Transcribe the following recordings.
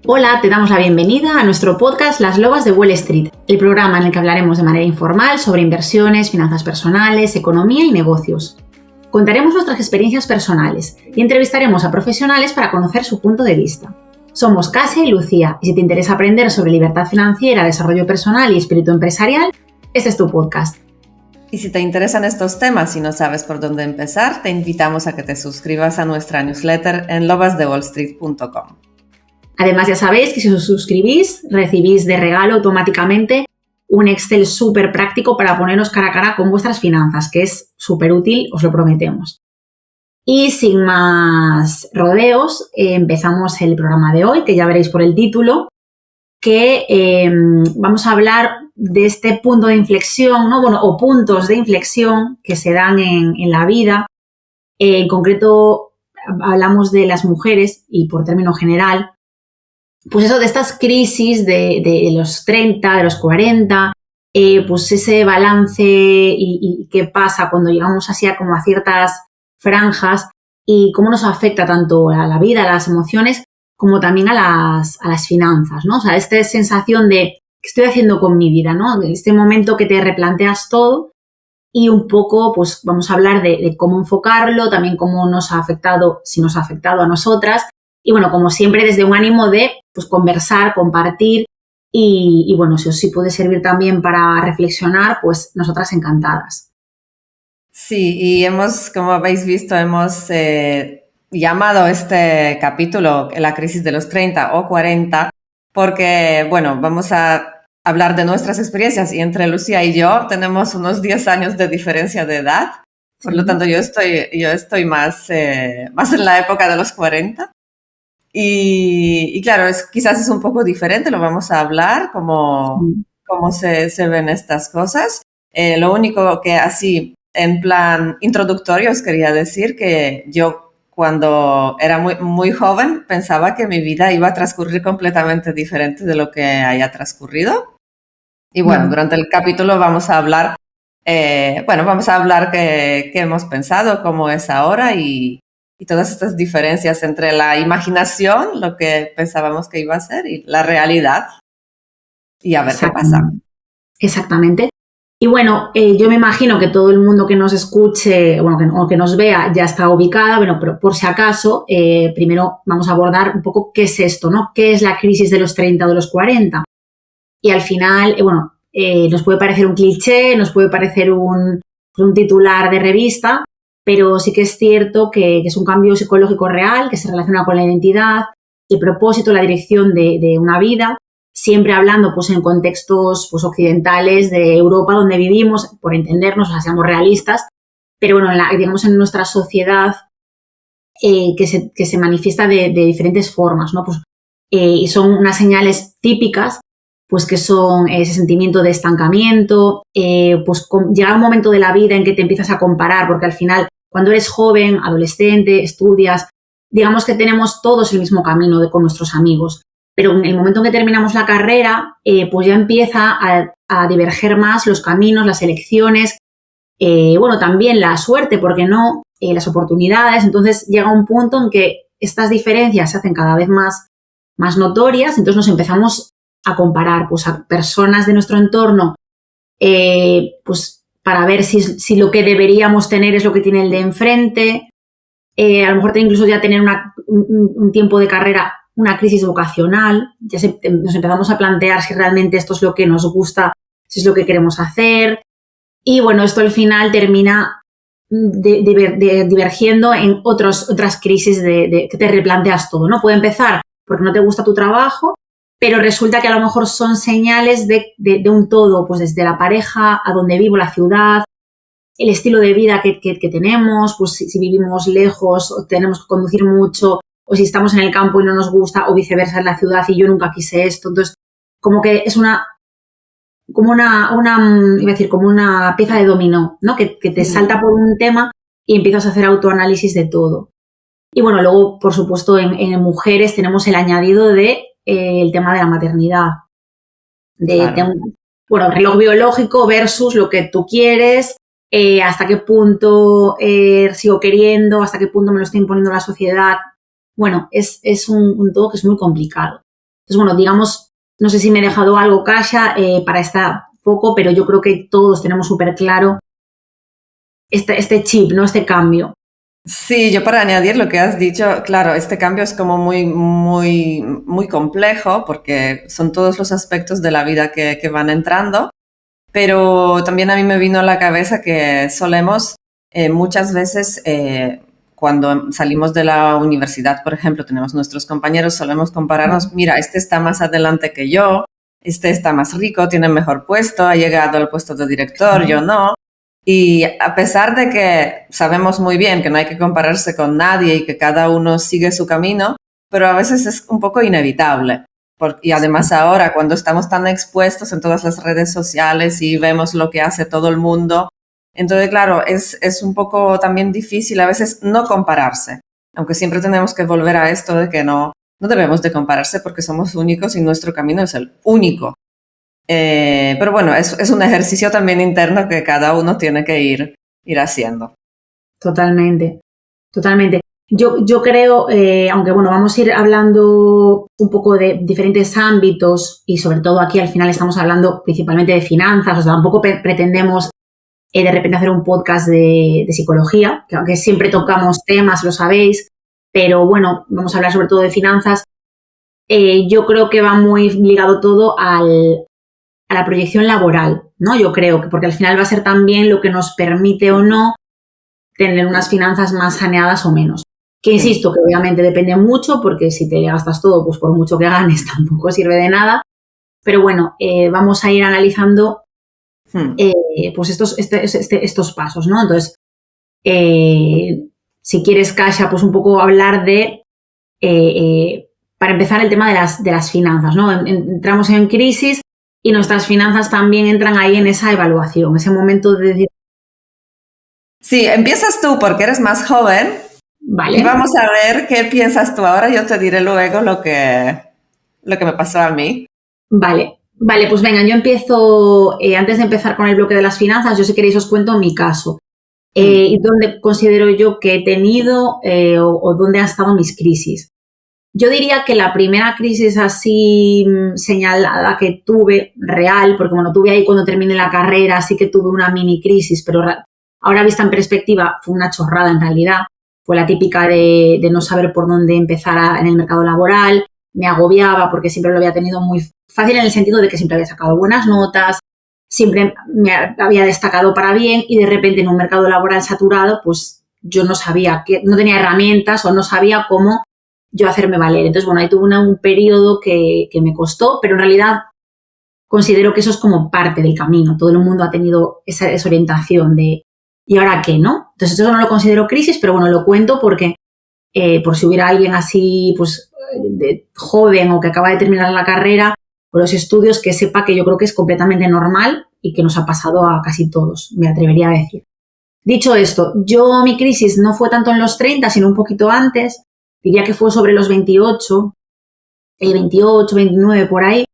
Hola, te damos la bienvenida a nuestro podcast Las Lobas de Wall Street, el programa en el que hablaremos de manera informal sobre inversiones, finanzas personales, economía y negocios. Contaremos nuestras experiencias personales y entrevistaremos a profesionales para conocer su punto de vista. Somos Casia y Lucía, y si te interesa aprender sobre libertad financiera, desarrollo personal y espíritu empresarial, este es tu podcast. Y si te interesan estos temas y no sabes por dónde empezar, te invitamos a que te suscribas a nuestra newsletter en lobasdewallstreet.com. Además, ya sabéis que si os suscribís, recibís de regalo automáticamente un Excel súper práctico para poneros cara a cara con vuestras finanzas, que es súper útil, os lo prometemos. Y sin más rodeos, empezamos el programa de hoy, que ya veréis por el título, que vamos a hablar de este punto de inflexión, ¿no? O puntos de inflexión que se dan en la vida. En concreto, hablamos de las mujeres y por término general, pues eso de estas crisis de los 30, de los 40, pues ese balance y qué pasa cuando llegamos así como a ciertas franjas y cómo nos afecta tanto a la vida, a las emociones, como también a las finanzas, ¿no? O sea, esta sensación de ¿qué estoy haciendo con mi vida, ¿no? Este momento que te replanteas todo y un poco, pues vamos a hablar de cómo enfocarlo, también cómo nos ha afectado, si nos ha afectado a nosotras. Y bueno, como siempre, desde un ánimo de pues, conversar, compartir y bueno, si os sí puede servir también para reflexionar, pues nosotras encantadas. Sí, y como habéis visto, hemos llamado este capítulo la crisis de los 30 o 40 porque, bueno, vamos a hablar de nuestras experiencias y entre Lucía y yo tenemos unos 10 años de diferencia de edad. Por lo tanto, yo estoy más en la época de los 40. Y claro, quizás es un poco diferente, lo vamos a hablar, cómo se ven estas cosas. Lo único que así, en plan introductorio, os quería decir que yo cuando era muy, muy joven pensaba que mi vida iba a transcurrir completamente diferente de lo que haya transcurrido. Y bueno, durante el capítulo vamos a hablar, qué hemos pensado, cómo es ahora y todas estas diferencias entre la imaginación, lo que pensábamos que iba a ser, y la realidad. Y a ver qué pasa. Exactamente. Y bueno, yo me imagino que todo el mundo que nos escuche, o que nos vea, ya está ubicada, bueno, pero por si acaso, primero vamos a abordar un poco qué es esto, ¿no? ¿Qué es la crisis de los 30 o de los 40? Y al final, nos puede parecer un cliché, nos puede parecer un titular de revista, pero sí que es cierto que es un cambio psicológico real, que se relaciona con la identidad, el propósito, la dirección de una vida, siempre hablando pues en contextos pues occidentales de Europa donde vivimos, por entendernos, o sea, seamos realistas, pero bueno, digamos en nuestra sociedad que se manifiesta de diferentes formas, ¿no? Pues, y son unas señales típicas pues que son ese sentimiento de estancamiento, pues llega un momento de la vida en que te empiezas a comparar, porque al final cuando eres joven, adolescente, estudias, digamos que tenemos todos el mismo camino con nuestros amigos, pero en el momento en que terminamos la carrera, pues ya empieza a diverger más los caminos, las elecciones, también la suerte, ¿por qué no? Las oportunidades, entonces llega un punto en que estas diferencias se hacen cada vez más notorias, entonces nos empezamos a comparar pues, a personas de nuestro entorno pues, para ver si lo que deberíamos tener es lo que tiene el de enfrente, a lo mejor incluso ya tener un tiempo de carrera, una crisis vocacional, nos empezamos a plantear si realmente esto es lo que nos gusta, si es lo que queremos hacer y bueno, esto al final termina divergiendo en otras crisis que te replanteas todo, ¿no? Puede empezar porque no te gusta tu trabajo, pero resulta que a lo mejor son señales de un todo, pues desde la pareja, a donde vivo, la ciudad, el estilo de vida que tenemos, pues si vivimos lejos o tenemos que conducir mucho, o si estamos en el campo y no nos gusta, o viceversa en la ciudad y yo nunca quise esto. Entonces, como que es como una pieza de dominó, ¿no? Que te salta por un tema y empiezas a hacer autoanálisis de todo. Y bueno, luego, por supuesto, en mujeres tenemos el añadido de el tema de la maternidad. Reloj biológico versus lo que tú quieres, hasta qué punto sigo queriendo, hasta qué punto me lo está imponiendo la sociedad. Bueno, es un todo que es muy complicado. Entonces, bueno, digamos, no sé si me he dejado algo, Kasia, para este foco, pero yo creo que todos tenemos súper claro este chip, ¿no? Este cambio. Sí, yo para añadir lo que has dicho, claro, este cambio es como muy complejo porque son todos los aspectos de la vida que van entrando, pero también a mí me vino a la cabeza que solemos muchas veces cuando salimos de la universidad, por ejemplo, tenemos nuestros compañeros, solemos compararnos, mira, este está más adelante que yo, este está más rico, tiene mejor puesto, ha llegado al puesto de director, yo no. Y a pesar de que sabemos muy bien que no hay que compararse con nadie y que cada uno sigue su camino, pero a veces es un poco inevitable. Y además ahora, cuando estamos tan expuestos en todas las redes sociales y vemos lo que hace todo el mundo, entonces, claro, es un poco también difícil a veces no compararse, aunque siempre tenemos que volver a esto de que no debemos de compararse porque somos únicos y nuestro camino es el único. Pero bueno, es un ejercicio también interno que cada uno tiene que ir haciendo. Totalmente, totalmente. Yo creo, aunque bueno, vamos a ir hablando un poco de diferentes ámbitos y sobre todo aquí al final estamos hablando principalmente de finanzas, o sea, tampoco pretendemos de repente hacer un podcast de psicología, que aunque siempre tocamos temas, lo sabéis, pero bueno, vamos a hablar sobre todo de finanzas. Yo creo que va muy ligado todo a la proyección laboral, ¿no? Yo creo que porque al final va a ser también lo que nos permite o no tener unas finanzas más saneadas o menos. Que insisto, que obviamente depende mucho, porque si te gastas todo, pues por mucho que ganes tampoco sirve de nada. Pero bueno, vamos a ir analizando pues estos pasos, ¿no? Entonces, si quieres, Kasia, pues un poco hablar de, para empezar, el tema de las finanzas, ¿no? Entramos en crisis y nuestras finanzas también entran ahí en esa evaluación, ese momento de decir... Sí, empiezas tú porque eres más joven. Vale. Y vamos a ver qué piensas tú ahora. Yo te diré luego lo que me pasó a mí. Vale, pues venga, yo empiezo, antes de empezar con el bloque de las finanzas, yo si queréis os cuento mi caso. Y dónde considero yo que he tenido o dónde han estado mis crisis. Yo diría que la primera crisis así señalada que tuve, real, porque bueno, tuve ahí cuando terminé la carrera, sí que tuve una mini crisis, pero ahora vista en perspectiva fue una chorrada en realidad. Fue la típica de no saber por dónde empezar en el mercado laboral. Me agobiaba porque siempre lo había tenido muy fácil en el sentido de que siempre había sacado buenas notas, siempre me había destacado para bien y de repente en un mercado laboral saturado, pues yo no sabía, no tenía herramientas o no sabía cómo yo hacerme valer. Entonces, bueno, ahí tuve un periodo que me costó, pero en realidad considero que eso es como parte del camino. Todo el mundo ha tenido esa desorientación de ¿y ahora qué, no? Entonces, eso no lo considero crisis, pero bueno, lo cuento porque por si hubiera alguien así, pues, de joven o que acaba de terminar la carrera o los estudios, que sepa que yo creo que es completamente normal y que nos ha pasado a casi todos, me atrevería a decir. Dicho esto, mi crisis no fue tanto en los 30, sino un poquito antes, diría que fue sobre los 28, 29, por ahí,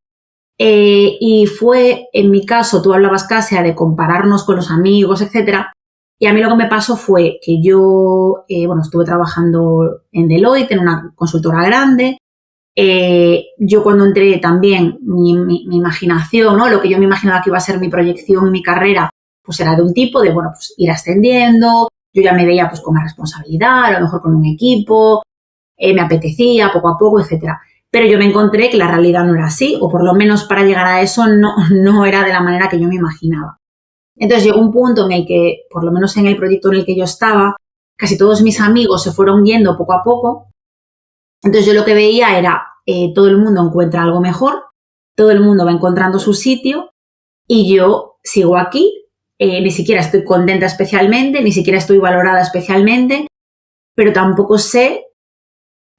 y fue, en mi caso, tú hablabas, Kasia, de compararnos con los amigos, etcétera, y a mí lo que me pasó fue que yo, estuve trabajando en Deloitte, en una consultora grande. Yo cuando entré también, mi imaginación, ¿no? Lo que yo me imaginaba que iba a ser mi proyección y mi carrera, pues era de un tipo de, pues ir ascendiendo. Yo ya me veía pues con más responsabilidad, a lo mejor con un equipo, me apetecía poco a poco, etcétera. Pero yo me encontré que la realidad no era así, o por lo menos para llegar a eso no era de la manera que yo me imaginaba. Entonces llegó un punto en el que, por lo menos en el proyecto en el que yo estaba, casi todos mis amigos se fueron yendo poco a poco. Entonces yo lo que veía era, todo el mundo encuentra algo mejor, todo el mundo va encontrando su sitio y yo sigo aquí, ni siquiera estoy contenta especialmente, ni siquiera estoy valorada especialmente, pero tampoco sé,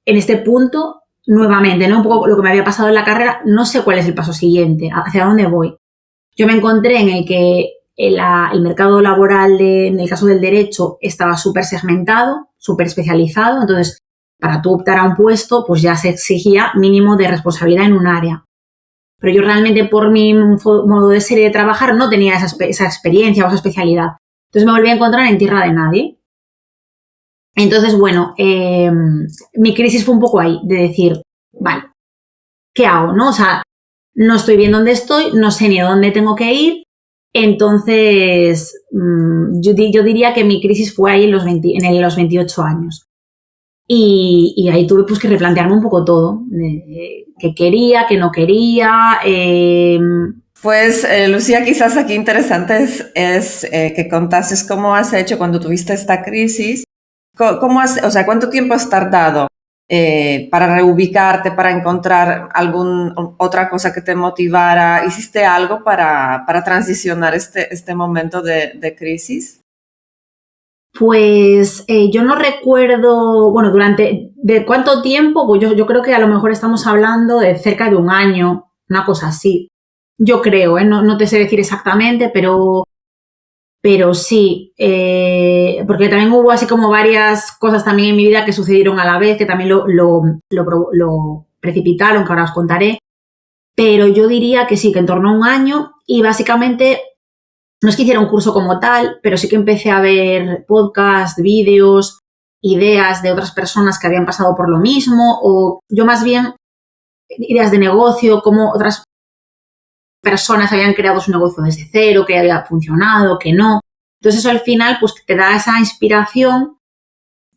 en este punto, nuevamente, ¿no? Un poco lo que me había pasado en la carrera, no sé cuál es el paso siguiente, hacia dónde voy. Yo me encontré en el que el mercado laboral, en el caso del derecho, estaba súper segmentado, súper especializado. Entonces, para tú optar a un puesto, pues ya se exigía mínimo de responsabilidad en un área. Pero yo realmente, por mi modo de ser y de trabajar, no tenía esa experiencia o esa especialidad. Entonces me volví a encontrar en tierra de nadie. Entonces, bueno, mi crisis fue un poco ahí, de decir, vale, ¿qué hago? ¿No? O sea, no estoy bien donde estoy, no sé ni a dónde tengo que ir. Entonces, yo diría que mi crisis fue ahí en los 28 años. Y ahí tuve pues que replantearme un poco todo, qué quería, qué no quería. Pues, Lucía, quizás aquí interesante es que contases cómo has hecho cuando tuviste esta crisis, o sea, cuánto tiempo has tardado para reubicarte, para encontrar otra cosa que te motivara. ¿Hiciste algo para transicionar este momento de crisis? Pues yo no recuerdo, bueno, ¿de cuánto tiempo? Pues yo creo que a lo mejor estamos hablando de cerca de un año, una cosa así. Yo creo, no te sé decir exactamente, pero sí, porque también hubo así como varias cosas también en mi vida que sucedieron a la vez, que también lo precipitaron, que ahora os contaré. Pero yo diría que sí, que en torno a un año, y básicamente no es que hiciera un curso como tal, pero sí que empecé a ver podcasts, vídeos, ideas de otras personas que habían pasado por lo mismo, o yo más bien ideas de negocio, cómo otras personas habían creado su negocio desde cero, que había funcionado, que no. Entonces eso al final pues te da esa inspiración,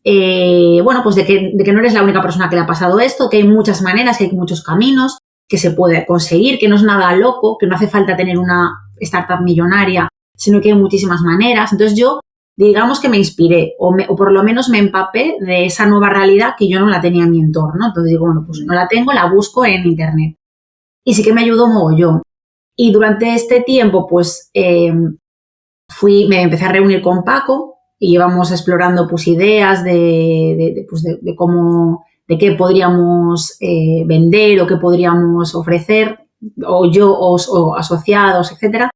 bueno, pues de que no eres la única persona que le ha pasado esto, que hay muchas maneras, que hay muchos caminos, que se puede conseguir, que no es nada loco, que no hace falta tener una startup millonaria, sino que hay muchísimas maneras. Entonces yo, digamos que me inspiré, o por lo menos me empapé de esa nueva realidad que yo no la tenía en mi entorno. Entonces digo, bueno, pues no la tengo, la busco en internet. Y sí que me ayudó mogollón. Y durante este tiempo, pues me empecé a reunir con Paco y íbamos explorando pues ideas de cómo, de qué podríamos vender o qué podríamos ofrecer, o asociados, etcétera.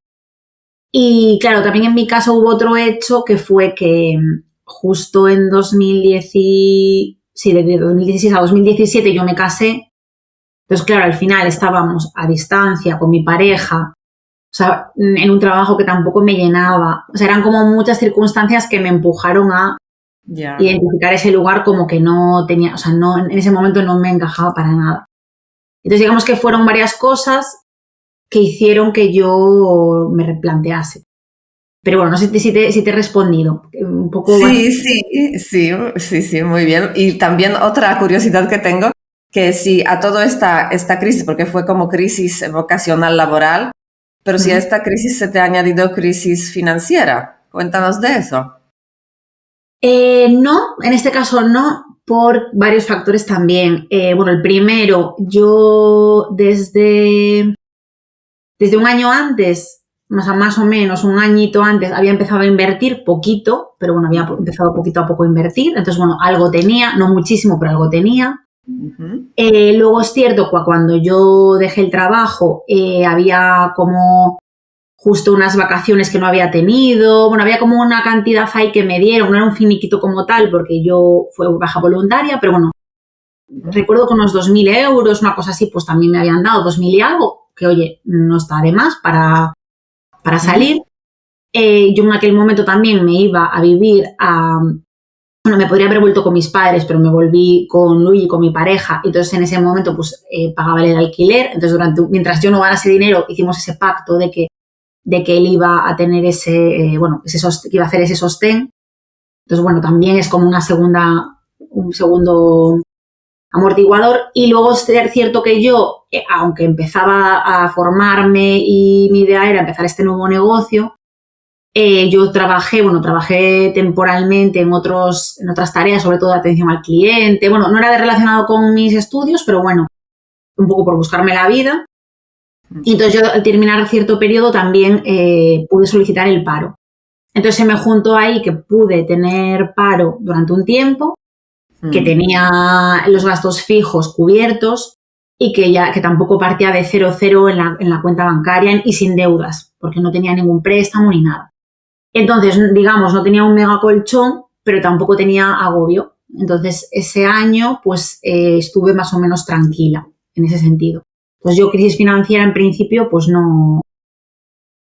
Y claro, también en mi caso hubo otro hecho que fue que justo en 2016 a 2017 yo me casé. Entonces, claro, al final estábamos a distancia con mi pareja, o sea, en un trabajo que tampoco me llenaba. O sea, eran como muchas circunstancias que me empujaron a identificar ese lugar como que no tenía, o sea, no, en ese momento no me encajaba para nada. Entonces, digamos que fueron varias cosas que hicieron que yo me replantease. Pero bueno, no sé si te he respondido. Un poco Sí, muy bien. Y también otra curiosidad que tengo, que si a toda esta crisis, porque fue como crisis vocacional laboral, pero si a esta crisis se te ha añadido crisis financiera. Cuéntanos de eso. No, en este caso no, por varios factores también. Bueno, el primero, yo desde un año antes, más o menos un añito antes, había empezado a invertir poquito, pero bueno, había empezado poquito a poco a invertir. Entonces, bueno, algo tenía, no muchísimo, pero algo tenía. Uh-huh. Luego es cierto que cuando yo dejé el trabajo había como justo unas vacaciones que no había tenido, bueno, había como una cantidad ahí que me dieron, no era un finiquito como tal porque yo fue baja voluntaria, pero bueno, recuerdo que unos 2.000 euros, una cosa así, pues también me habían dado 2.000 y algo, que oye, no está de más para salir. Yo en aquel momento también me iba a vivir bueno, me podría haber vuelto con mis padres, pero me volví con Luigi, con mi pareja. Entonces, en ese momento, pues, pagaba el alquiler. Entonces, mientras yo no ganase dinero, hicimos ese pacto de que él iba a tener que iba a hacer ese sostén. Entonces, bueno, también es como un segundo amortiguador. Y luego es cierto que yo, aunque empezaba a formarme y mi idea era empezar este nuevo negocio, yo trabajé temporalmente en otras tareas, sobre todo de atención al cliente. Bueno, no era relacionado con mis estudios, pero bueno, un poco por buscarme la vida. Y entonces yo al terminar cierto periodo también pude solicitar el paro. Entonces se me juntó ahí que pude tener paro durante un tiempo, que tenía los gastos fijos cubiertos y que tampoco partía de 0 en la cuenta bancaria y sin deudas, porque no tenía ningún préstamo ni nada. Entonces, digamos, no tenía un mega colchón, pero tampoco tenía agobio. Entonces, ese año, pues, estuve más o menos tranquila en ese sentido. Pues yo crisis financiera, en principio, pues no...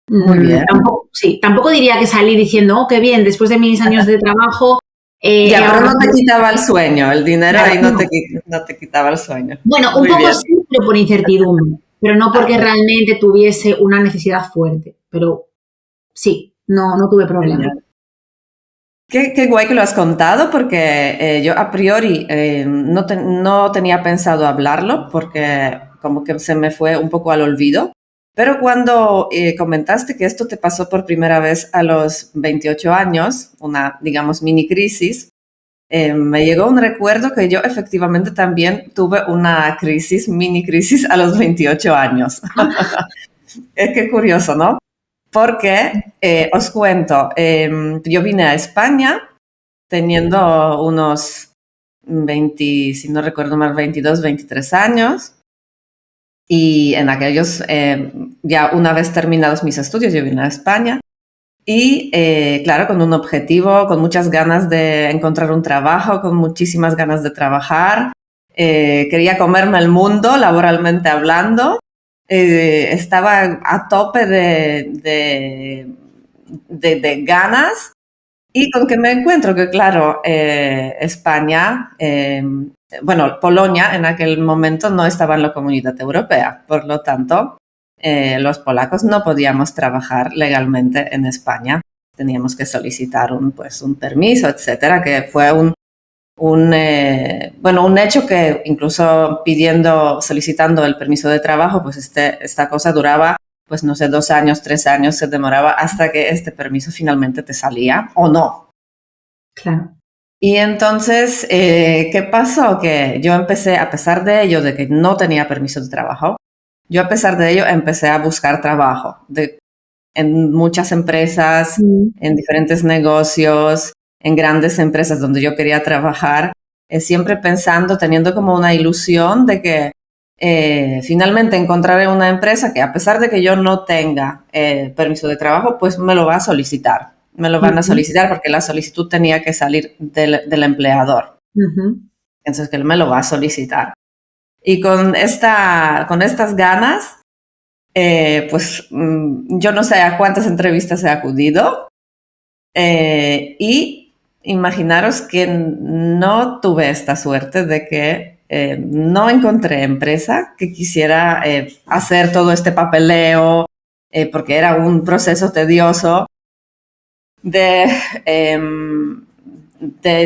Muy bien. Tampoco diría que salí diciendo, oh, qué bien, después de mis años de trabajo... pero no te quitaba el sueño, el dinero claro, ahí no te quitaba el sueño. Bueno, un poco sí, pero por incertidumbre, pero no porque realmente tuviese una necesidad fuerte, pero sí, no tuve problema. Genial. Qué guay que lo has contado porque yo a priori no tenía pensado hablarlo porque como que se me fue un poco al olvido. Pero cuando comentaste que esto te pasó por primera vez a los 28 años, una, digamos, mini crisis, me llegó un recuerdo que yo efectivamente también tuve una crisis, mini crisis a los 28 años. Es que curioso, ¿no? Porque os cuento, yo vine a España teniendo unos 20, si no recuerdo mal, 22, 23 años. Y en aquellos, ya una vez terminados mis estudios, yo vine a España. Y claro, con un objetivo, con muchas ganas de encontrar un trabajo, con muchísimas ganas de trabajar. Quería comerme el mundo, laboralmente hablando. Estaba a tope de ganas. Y con que me encuentro que, claro, España, bueno, Polonia en aquel momento no estaba en la Comunidad Europea, por lo tanto, los polacos no podíamos trabajar legalmente en España. Teníamos que solicitar pues, un permiso, etcétera, que fue bueno, un hecho que incluso solicitando el permiso de trabajo, pues esta cosa duraba, pues no sé, 2 años, 3 años, se demoraba hasta que este permiso finalmente te salía o no. Claro. Y entonces, ¿qué pasó? Que yo empecé, a pesar de ello, de que no tenía permiso de trabajo, yo a pesar de ello empecé a buscar trabajo en muchas empresas, en diferentes negocios, en grandes empresas donde yo quería trabajar, siempre pensando, teniendo como una ilusión de que finalmente encontraré una empresa que a pesar de que yo no tenga permiso de trabajo, pues me lo va a solicitar. Me lo van a solicitar porque la solicitud tenía que salir del empleador. Entonces, que él me lo va a solicitar. Y con estas ganas, pues yo no sé a cuántas entrevistas he acudido y imaginaros que no tuve esta suerte de que no encontré empresa que quisiera hacer todo este papeleo porque era un proceso tedioso de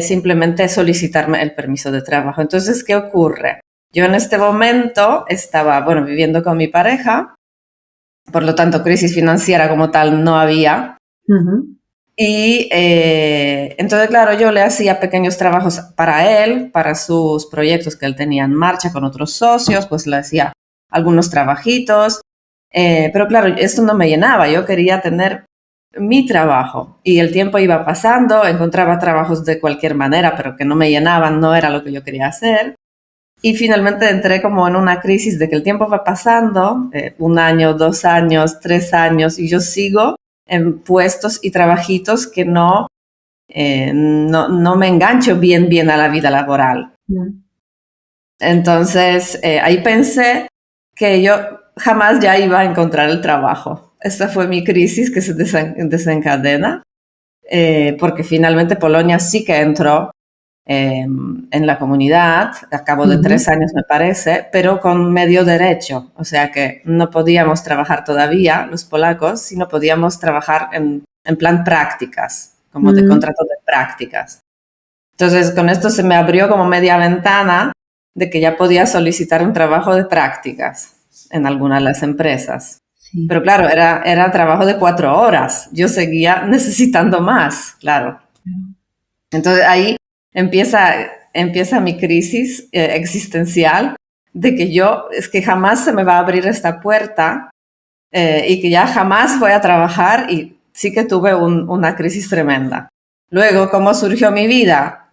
simplemente solicitarme el permiso de trabajo. Entonces, ¿qué ocurre? Yo en este momento estaba, bueno, viviendo con mi pareja, por lo tanto, crisis financiera como tal no había. Y entonces, claro, yo le hacía pequeños trabajos para él, para sus proyectos que él tenía en marcha con otros socios, pues le hacía algunos trabajitos. Pero claro, esto no me llenaba, yo quería tener mi trabajo y el tiempo iba pasando, encontraba trabajos de cualquier manera, pero que no me llenaban, no era lo que yo quería hacer. Y finalmente entré como en una crisis de que el tiempo va pasando, 1 año, 2 años, 3 años, y yo sigo en puestos y trabajitos que no me engancho bien a la vida laboral. Entonces, ahí pensé que yo jamás ya iba a encontrar el trabajo. Esta fue mi crisis que se desencadena, porque finalmente Polonia sí que entró en la comunidad, a cabo de 3 años me parece, pero con medio derecho. O sea que no podíamos trabajar todavía, los polacos, sino podíamos trabajar en plan prácticas, como de contrato de prácticas. Entonces, con esto se me abrió como media ventana de que ya podía solicitar un trabajo de prácticas en algunas de las empresas. Sí. Pero claro, era trabajo de 4 horas. Yo seguía necesitando más, claro. Entonces, ahí empieza mi crisis existencial de que es que jamás se me va a abrir esta puerta y que ya jamás voy a trabajar, y sí que tuve una crisis tremenda. Luego, ¿cómo surgió mi vida?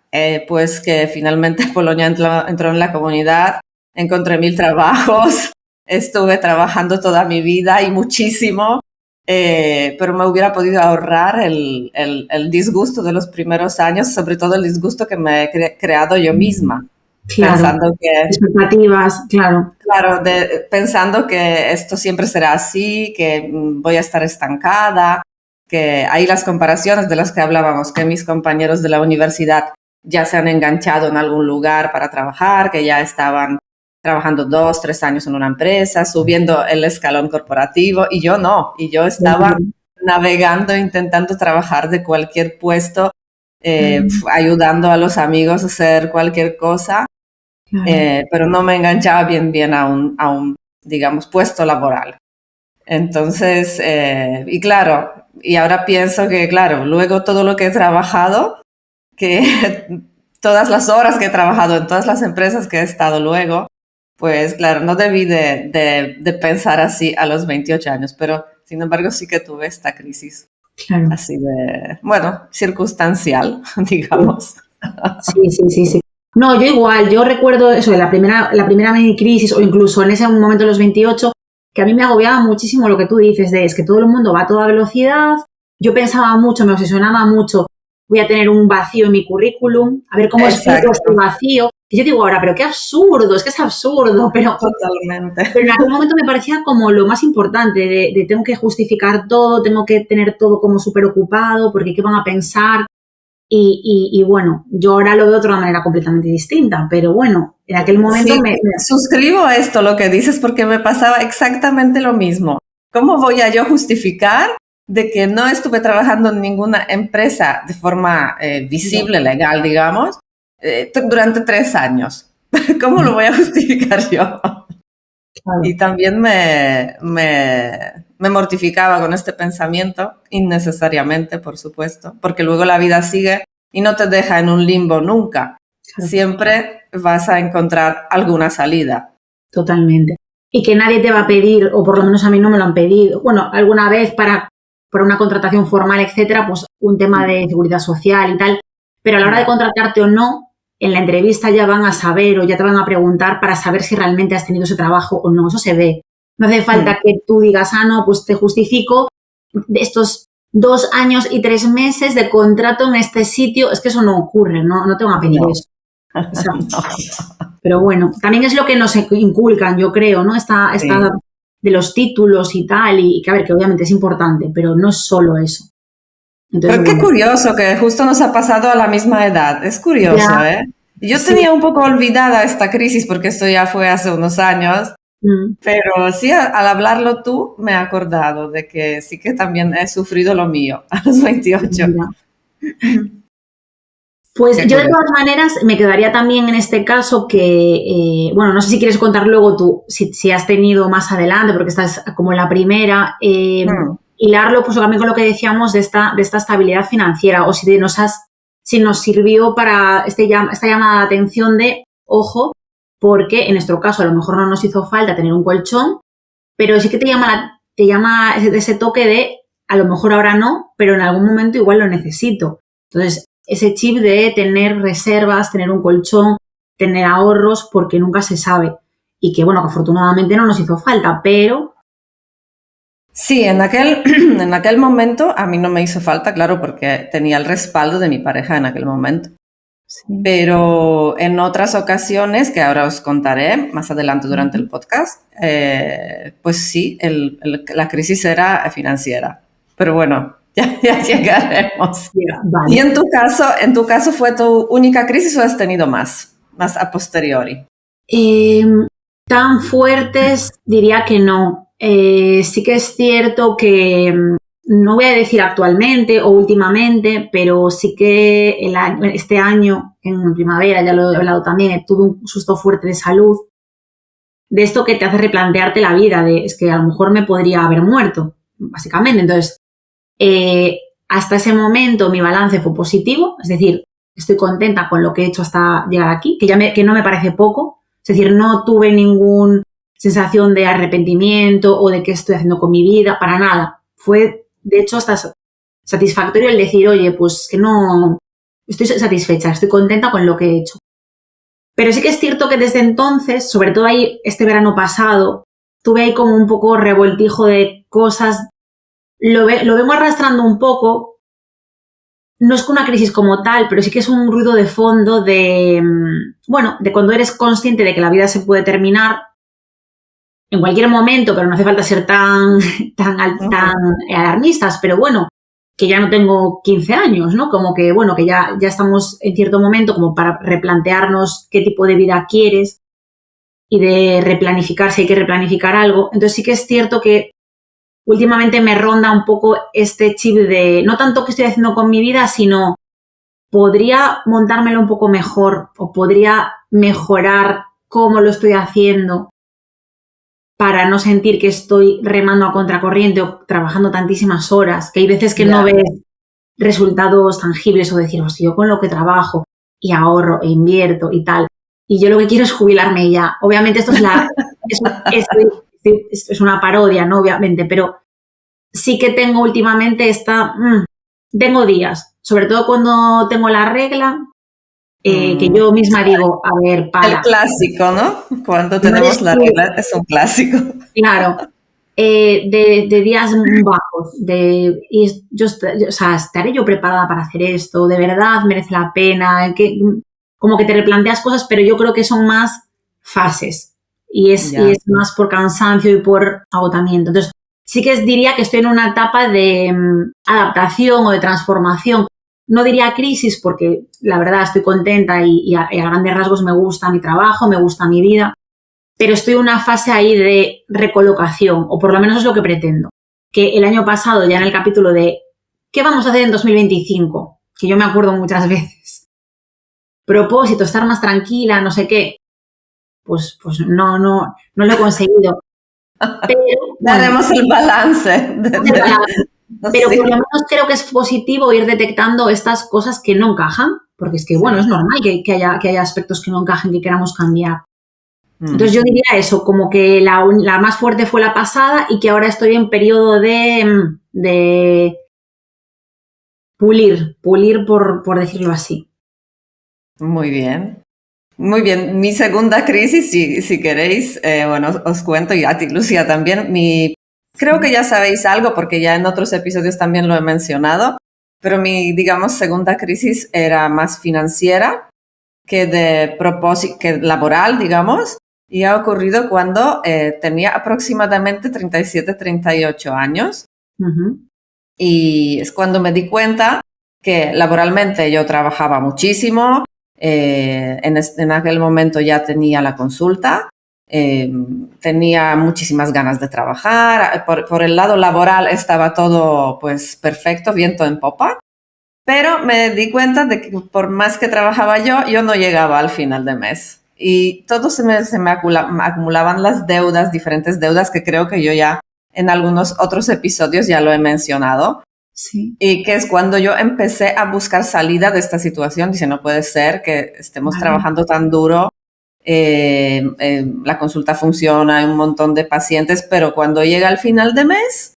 Pues que finalmente Polonia entró en la comunidad, encontré 1000 trabajos, estuve trabajando toda mi vida y muchísimo, pero me hubiera podido ahorrar el disgusto de los primeros años, sobre todo el disgusto que me he creado yo misma. Claro, pensando que expectativas, claro. Claro, pensando que esto siempre será así, que voy a estar estancada, que hay las comparaciones de las que hablábamos, que mis compañeros de la universidad ya se han enganchado en algún lugar para trabajar, que ya estaban trabajando 2, 3 años en una empresa, subiendo el escalón corporativo, y yo no, y yo estaba navegando, intentando trabajar de cualquier puesto, ayudando a los amigos a hacer cualquier cosa, pero no me enganchaba bien a un, digamos, puesto laboral. Entonces, y claro, y ahora pienso que, claro, luego todo lo que he trabajado, que todas las horas que he trabajado en todas las empresas que he estado luego, pues claro, no debí de pensar así a los 28 años, pero sin embargo sí que tuve esta crisis así de, bueno, circunstancial, digamos. Sí. No, yo igual, yo recuerdo eso de la primera mini crisis o incluso en ese momento de los 28, que a mí me agobiaba muchísimo lo que tú dices de es que todo el mundo va a toda velocidad. Yo pensaba mucho, me obsesionaba mucho, voy a tener un vacío en mi currículum, a ver cómo explico este vacío. Y yo digo ahora, pero qué absurdo, es que es absurdo, pero totalmente. Pero en aquel momento me parecía como lo más importante, de tengo que justificar todo, tengo que tener todo como súper ocupado, porque qué van a pensar. Y bueno, yo ahora lo veo de otra manera completamente distinta, pero bueno, en aquel momento sí, suscribo esto, lo que dices, porque me pasaba exactamente lo mismo. ¿Cómo voy a yo justificar de que no estuve trabajando en ninguna empresa de forma visible, legal, digamos, durante 3 años? ¿Cómo lo voy a justificar yo? Claro. Y también me mortificaba con este pensamiento, innecesariamente, por supuesto, porque luego la vida sigue y no te deja en un limbo nunca. Claro. Siempre vas a encontrar alguna salida. Totalmente. Y que nadie te va a pedir, o por lo menos a mí no me lo han pedido, bueno, alguna vez para una contratación formal, etcétera, pues un tema de seguridad social y tal, pero a la hora de contratarte o no, en la entrevista ya van a saber o ya te van a preguntar para saber si realmente has tenido ese trabajo o no. Eso se ve. No hace falta que tú digas, no, pues te justifico de estos 2 años y 3 meses de contrato en este sitio. Es que eso no ocurre, no te van a pedir eso. No. Pero bueno, también es lo que nos inculcan, yo creo, ¿no? Esta de los títulos y tal, y que a ver, que obviamente es importante, pero no es solo eso. Entonces, pero qué curioso que justo nos ha pasado a la misma edad. Es curioso, ¿eh? Yo tenía un poco olvidada esta crisis porque esto ya fue hace unos años, pero sí, al hablarlo tú me he acordado de que sí que también he sufrido lo mío a los 28. Pues yo de todas maneras me quedaría también en este caso que, bueno, no sé si quieres contar luego tú, si has tenido más adelante, porque estás como en la primera, hilarlo pues también con lo que decíamos de esta estabilidad financiera, o si nos sirvió para esta llamada de atención de, ojo, porque en nuestro caso a lo mejor no nos hizo falta tener un colchón, pero sí que te llama ese toque de, a lo mejor ahora no, pero en algún momento igual lo necesito. Entonces, ese chip de tener reservas, tener un colchón, tener ahorros, porque nunca se sabe. Y que, bueno, que afortunadamente no nos hizo falta, pero... Sí, en aquel momento a mí no me hizo falta, claro, porque tenía el respaldo de mi pareja en aquel momento. Sí. Pero en otras ocasiones, que ahora os contaré más adelante durante el podcast, pues sí, la crisis era financiera. Pero bueno, ya llegaremos. Vale. ¿Y en tu caso fue tu única crisis o has tenido más a posteriori? Tan fuertes diría que no. Sí que es cierto que, no voy a decir actualmente o últimamente, pero sí que este año, en primavera, ya lo he hablado también, tuve un susto fuerte de salud, de esto que te hace replantearte la vida, es que a lo mejor me podría haber muerto, básicamente. Entonces, hasta ese momento mi balance fue positivo, es decir, estoy contenta con lo que he hecho hasta llegar aquí, que no me parece poco, es decir, no tuve ninguna sensación de arrepentimiento o de qué estoy haciendo con mi vida, para nada. Fue, de hecho, hasta satisfactorio el decir, oye, pues que no, estoy satisfecha, estoy contenta con lo que he hecho. Pero sí que es cierto que desde entonces, sobre todo ahí este verano pasado, tuve ahí como un poco revoltijo de cosas. Lo vengo arrastrando un poco, no es una crisis como tal, pero sí que es un ruido de fondo de cuando eres consciente de que la vida se puede terminar en cualquier momento, pero no hace falta ser tan alarmistas, pero bueno, que ya no tengo 15 años, ¿no? Como que, bueno, que ya estamos en cierto momento como para replantearnos qué tipo de vida quieres. de replanificar si hay que replanificar algo. Entonces sí que es cierto que últimamente me ronda un poco este chip de no tanto qué estoy haciendo con mi vida, sino podría montármelo un poco mejor o podría mejorar cómo lo estoy haciendo para no sentir que estoy remando a contracorriente o trabajando tantísimas horas, que hay veces que no ves resultados tangibles o decir, hostia, yo con lo que trabajo y ahorro e invierto y tal, y yo lo que quiero es jubilarme ya. Obviamente esto es una parodia, ¿no? Obviamente, pero sí que tengo últimamente tengo días, sobre todo cuando tengo la regla, que yo misma digo, a ver, El para. clásico, ¿no? Cuando No eres tenemos la tú. regla, es un clásico. Claro, de días bajos, o sea, estaré yo preparada para hacer esto, de verdad merece la pena, como que te replanteas cosas, pero yo creo que son más fases y es más por cansancio y por agotamiento. Entonces, sí que diría que estoy en una etapa de adaptación o de transformación. No diría crisis porque la verdad estoy contenta y a grandes rasgos me gusta mi trabajo, me gusta mi vida, pero estoy en una fase ahí de recolocación, o por lo menos es lo que pretendo. Que el año pasado, ya en el capítulo de ¿qué vamos a hacer en 2025? Que yo me acuerdo muchas veces. Propósito, estar más tranquila, no sé qué. Pues no lo he conseguido. Pero, bueno, Haremos el balance. pero por lo Sí. menos creo que es positivo ir detectando estas cosas que no encajan, porque es que, bueno, es normal que haya aspectos que no encajen, que queramos cambiar. Entonces yo diría eso, como que la más fuerte fue la pasada y que ahora estoy en periodo de pulir por decirlo así. Muy bien. Muy bien. Mi segunda crisis, si queréis, bueno, os cuento, y a ti, Lucía, también. Creo que ya sabéis algo porque ya en otros episodios también lo he mencionado, pero mi, digamos, segunda crisis era más financiera que de propósito, que laboral, digamos, y ha ocurrido cuando tenía aproximadamente 37, 38 años. Uh-huh. Y es cuando me di cuenta que laboralmente yo trabajaba muchísimo, en aquel momento ya tenía la consulta, tenía muchísimas ganas de trabajar, por el lado laboral estaba todo pues perfecto, viento en popa, pero me di cuenta de que por más que trabajaba yo no llegaba al final de mes. Y todo se me acumulaban las deudas, diferentes deudas que creo que yo ya en algunos otros episodios ya lo he mencionado. Sí. Y que es cuando yo empecé a buscar salida de esta situación. Dice, no puede ser que estemos trabajando tan duro, la consulta funciona, hay un montón de pacientes, pero cuando llega al final de mes,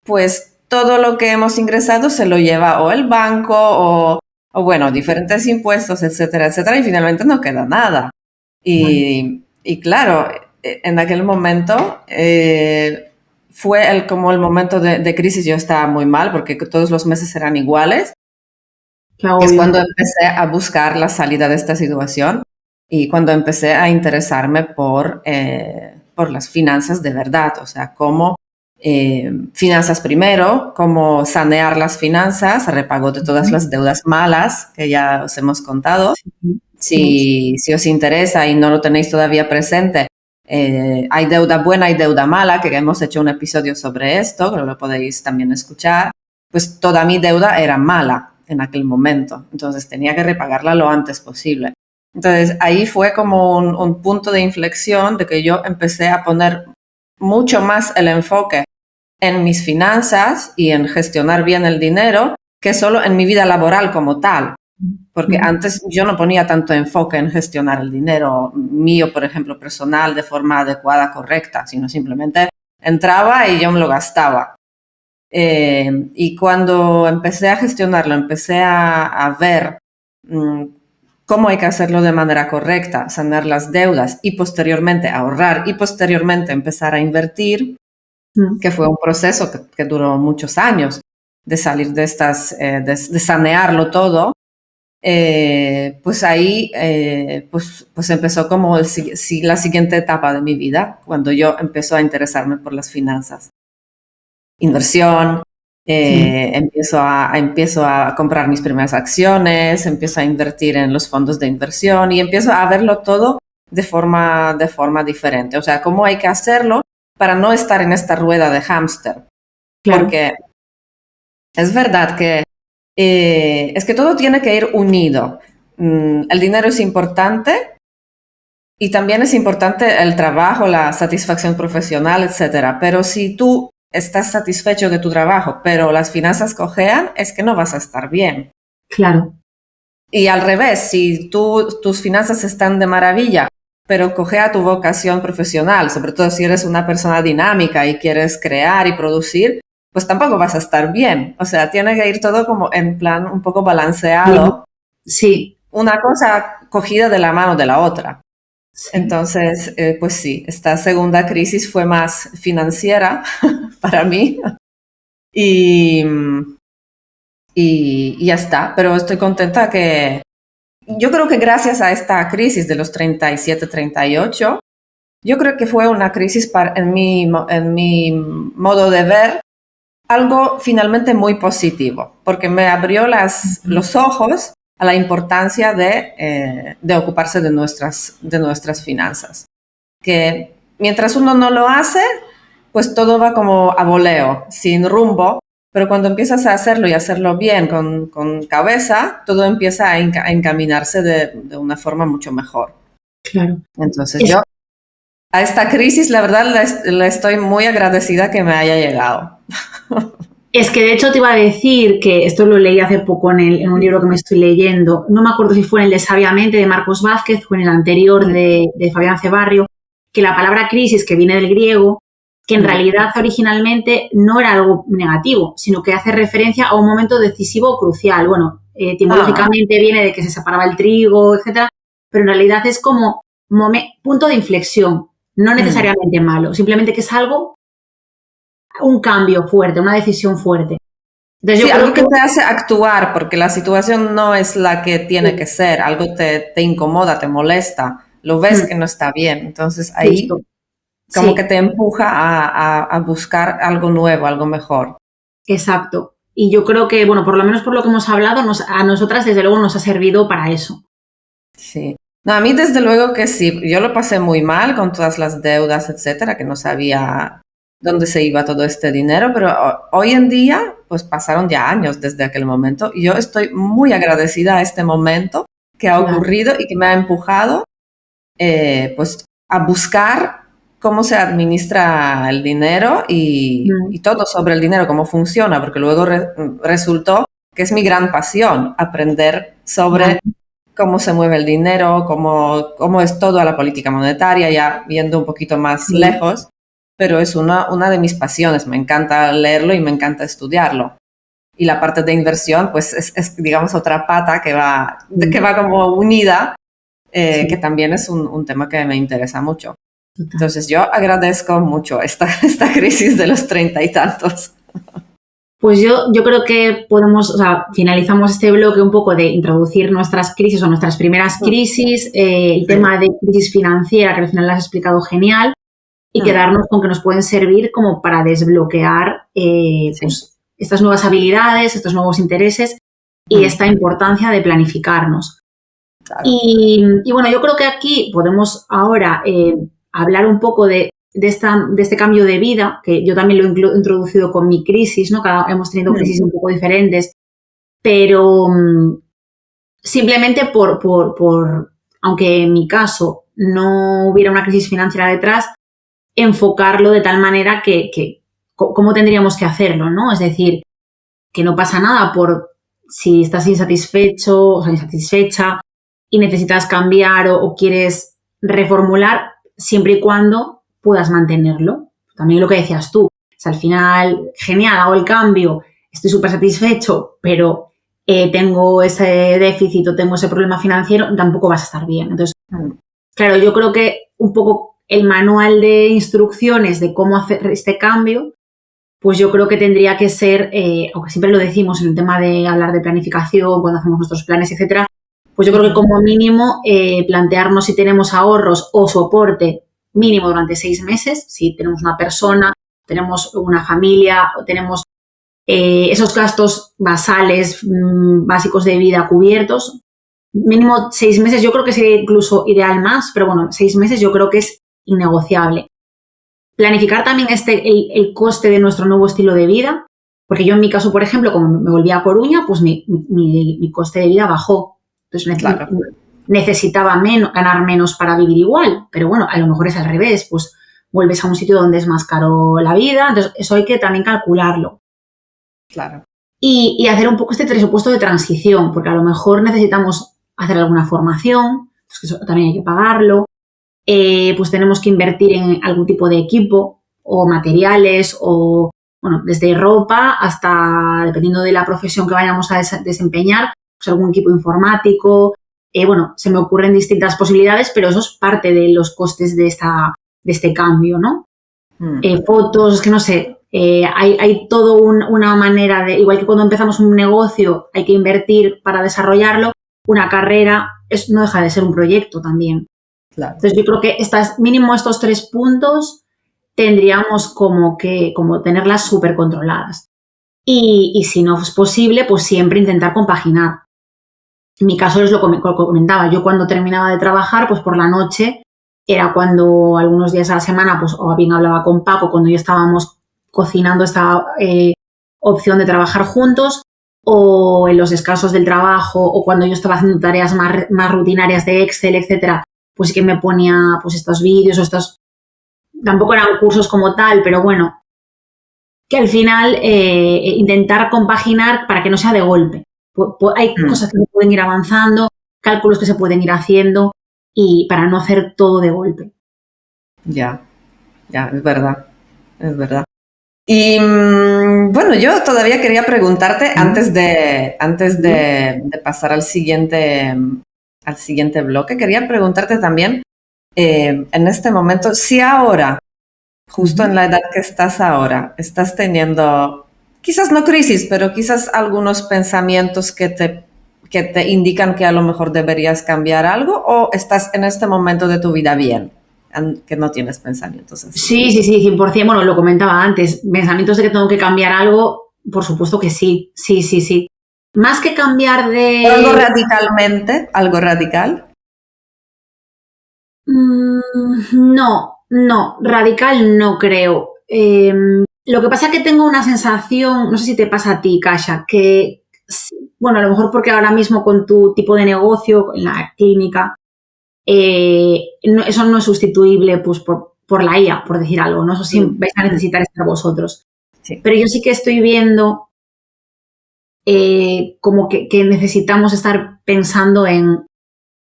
pues todo lo que hemos ingresado se lo lleva o el banco o bueno, diferentes impuestos, etcétera, etcétera, y finalmente no queda nada. Y claro, en aquel momento fue como el momento de crisis. Yo estaba muy mal porque todos los meses eran iguales, Qué que es agobio. cuando empecé a buscar la salida de esta situación y cuando empecé a interesarme por las finanzas de verdad, o sea, cómo finanzas primero, cómo sanear las finanzas, repago de todas las deudas malas que ya os hemos contado. Si os interesa y no lo tenéis todavía presente, hay deuda buena y deuda mala, que hemos hecho un episodio sobre esto, que lo podéis también escuchar. Pues toda mi deuda era mala en aquel momento, entonces tenía que repagarla lo antes posible. Entonces ahí fue como un punto de inflexión de que yo empecé a poner mucho más el enfoque en mis finanzas y en gestionar bien el dinero que solo en mi vida laboral como tal. Porque antes yo no ponía tanto enfoque en gestionar el dinero mío, por ejemplo, personal, de forma adecuada, correcta, sino simplemente entraba y yo me lo gastaba. Y cuando empecé a gestionarlo, empecé a ver cómo hay que hacerlo de manera correcta, sanar las deudas y posteriormente ahorrar y posteriormente empezar a invertir, que fue un proceso que duró muchos años de salir de de sanearlo todo. Pues ahí pues empezó como la siguiente etapa de mi vida, cuando yo empezó a interesarme por las finanzas. Inversión, empiezo a comprar mis primeras acciones, empiezo a invertir en los fondos de inversión y empiezo a verlo todo de forma diferente. O sea, cómo hay que hacerlo para no estar en esta rueda de hámster. Claro. Porque es verdad que es que todo tiene que ir unido. El dinero es importante y también es importante el trabajo, la satisfacción profesional, etcétera. Pero si tú estás satisfecho de tu trabajo, pero las finanzas cojean, es que no vas a estar bien. Claro. Y al revés, si tus finanzas están de maravilla, pero cojea tu vocación profesional, sobre todo si eres una persona dinámica y quieres crear y producir, pues tampoco vas a estar bien. O sea, tiene que ir todo como en plan un poco balanceado. Sí. Una cosa cogida de la mano de la otra. Sí. Entonces, pues sí, esta segunda crisis fue más financiera para mí y ya está. Pero estoy contenta que yo creo que gracias a esta crisis de los 37, 38, yo creo que fue una crisis en mi modo de ver algo finalmente muy positivo, porque me abrió los ojos a la importancia de ocuparse de nuestras finanzas. Que mientras uno no lo hace, pues todo va como a voleo, sin rumbo, pero cuando empiezas a hacerlo y hacerlo bien, con cabeza, todo empieza a encaminarse de una forma mucho mejor. Claro. Entonces yo a esta crisis, la verdad, le estoy muy agradecida que me haya llegado. Es que de hecho te iba a decir que esto lo leí hace poco en un libro que me estoy leyendo. No me acuerdo si fue en el de Sabiamente de Marcos Vázquez o en el anterior de Fabián Cebarrio, que la palabra crisis, que viene del griego, que en realidad originalmente no era algo negativo, sino que hace referencia a un momento decisivo o crucial. Bueno, etimológicamente viene de que se separaba el trigo, etcétera, pero en realidad es como punto de inflexión, no necesariamente malo, simplemente que es algo, un cambio fuerte, una decisión fuerte. Entonces, sí, algo que te hace actuar, porque la situación no es la que tiene que ser, algo te incomoda, te molesta, lo ves que no está bien, entonces ahí como que te empuja a buscar algo nuevo, algo mejor. Exacto. Y yo creo que, bueno, por lo menos por lo que hemos hablado, a nosotras desde luego nos ha servido para eso. Sí. No, a mí desde luego que sí. Yo lo pasé muy mal con todas las deudas, etcétera, que no sabía dónde se iba todo este dinero, pero hoy en día, pues pasaron ya años desde aquel momento y yo estoy muy agradecida a este momento que ha ocurrido y que me ha empujado, pues, a buscar cómo se administra el dinero y todo sobre el dinero, cómo funciona, porque luego resultó que es mi gran pasión, aprender sobre cómo se mueve el dinero, cómo es toda la política monetaria, ya viendo un poquito más lejos, pero es una de mis pasiones, me encanta leerlo y me encanta estudiarlo. Y la parte de inversión, pues es digamos, otra pata que va como unida, que también es un tema que me interesa mucho. Entonces yo agradezco mucho esta crisis de los 30 y tantos. Pues yo creo que podemos, o sea, finalizamos este bloque un poco de introducir nuestras crisis o nuestras primeras crisis, el tema de crisis financiera, que al final lo has explicado genial, y quedarnos con que nos pueden servir como para desbloquear pues, estas nuevas habilidades, estos nuevos intereses y esta importancia de planificarnos. Claro. Y bueno, yo creo que aquí podemos ahora hablar un poco de este cambio de vida, que yo también lo he introducido con mi crisis, ¿no? Hemos tenido crisis un poco diferentes, pero simplemente aunque en mi caso no hubiera una crisis financiera detrás, enfocarlo de tal manera que cómo tendríamos que hacerlo, ¿no? Es decir, que no pasa nada por si estás insatisfecho o insatisfecha y necesitas cambiar o quieres reformular, siempre y cuando puedas mantenerlo. También lo que decías tú, al final, genial, hago el cambio, estoy súper satisfecho, pero tengo ese déficit o tengo ese problema financiero, tampoco vas a estar bien. Entonces, claro, yo creo que un poco el manual de instrucciones de cómo hacer este cambio, pues yo creo que tendría que ser, aunque siempre lo decimos en el tema de hablar de planificación, cuando hacemos nuestros planes, etcétera, pues yo creo que como mínimo plantearnos si tenemos ahorros o soporte mínimo durante 6 meses, si tenemos una persona, tenemos una familia, o tenemos esos gastos basales, básicos de vida cubiertos, mínimo 6 meses, yo creo que sería incluso ideal más, pero bueno, 6 meses yo creo que es innegociable. Planificar también el coste de nuestro nuevo estilo de vida, porque yo en mi caso, por ejemplo, como me volví a Coruña, pues mi coste de vida bajó. Entonces Claro. necesitaba ganar menos para vivir igual, pero bueno, a lo mejor es al revés, pues vuelves a un sitio donde es más caro la vida, entonces eso hay que también calcularlo. Claro. Y hacer un poco este presupuesto de transición, porque a lo mejor necesitamos hacer alguna formación, pues que eso también hay que pagarlo, pues tenemos que invertir en algún tipo de equipo o materiales o, bueno, desde ropa hasta, dependiendo de la profesión que vayamos a desempeñar, pues algún equipo informático. Bueno, se me ocurren distintas posibilidades, pero eso es parte de los costes de este cambio, ¿no? Fotos, es que no sé, hay todo una manera de, igual que cuando empezamos un negocio hay que invertir para desarrollarlo, una carrera no deja de ser un proyecto también. Claro. Entonces yo creo que mínimo estos 3 puntos tendríamos como tenerlas súper controladas. Y si no es posible, pues siempre intentar compaginar. En mi caso es lo que comentaba, yo cuando terminaba de trabajar, pues por la noche era cuando algunos días a la semana, pues o bien hablaba con Paco cuando ya estábamos cocinando esta opción de trabajar juntos, o en los descansos del trabajo, o cuando yo estaba haciendo tareas más rutinarias de Excel, etcétera, pues sí que me ponía pues estos vídeos o tampoco eran cursos como tal, pero bueno, que al final intentar compaginar para que no sea de golpe. Hay cosas que se pueden ir avanzando, cálculos que se pueden ir haciendo y para no hacer todo de golpe. Ya, es verdad, es verdad. Y bueno, yo todavía quería preguntarte, antes de pasar al siguiente bloque, quería preguntarte también, en este momento, si ahora, justo en la edad que estás ahora, estás teniendo, quizás no crisis, pero quizás algunos pensamientos que te indican que a lo mejor deberías cambiar algo, o estás en este momento de tu vida bien, que no tienes pensamientos así. Sí, 100%. Bueno, lo comentaba antes. Pensamientos de que tengo que cambiar algo, por supuesto que sí. Sí. Más que cambiar de... Algo radicalmente, algo radical. No, radical no creo. Lo que pasa es que tengo una sensación, no sé si te pasa a ti, Kasia, que, bueno, a lo mejor porque ahora mismo con tu tipo de negocio, en la clínica, eso no es sustituible pues, por la IA, por decir algo, ¿no? Eso sí vais a necesitar estar vosotros. Sí. Pero yo sí que estoy viendo como que necesitamos estar pensando en,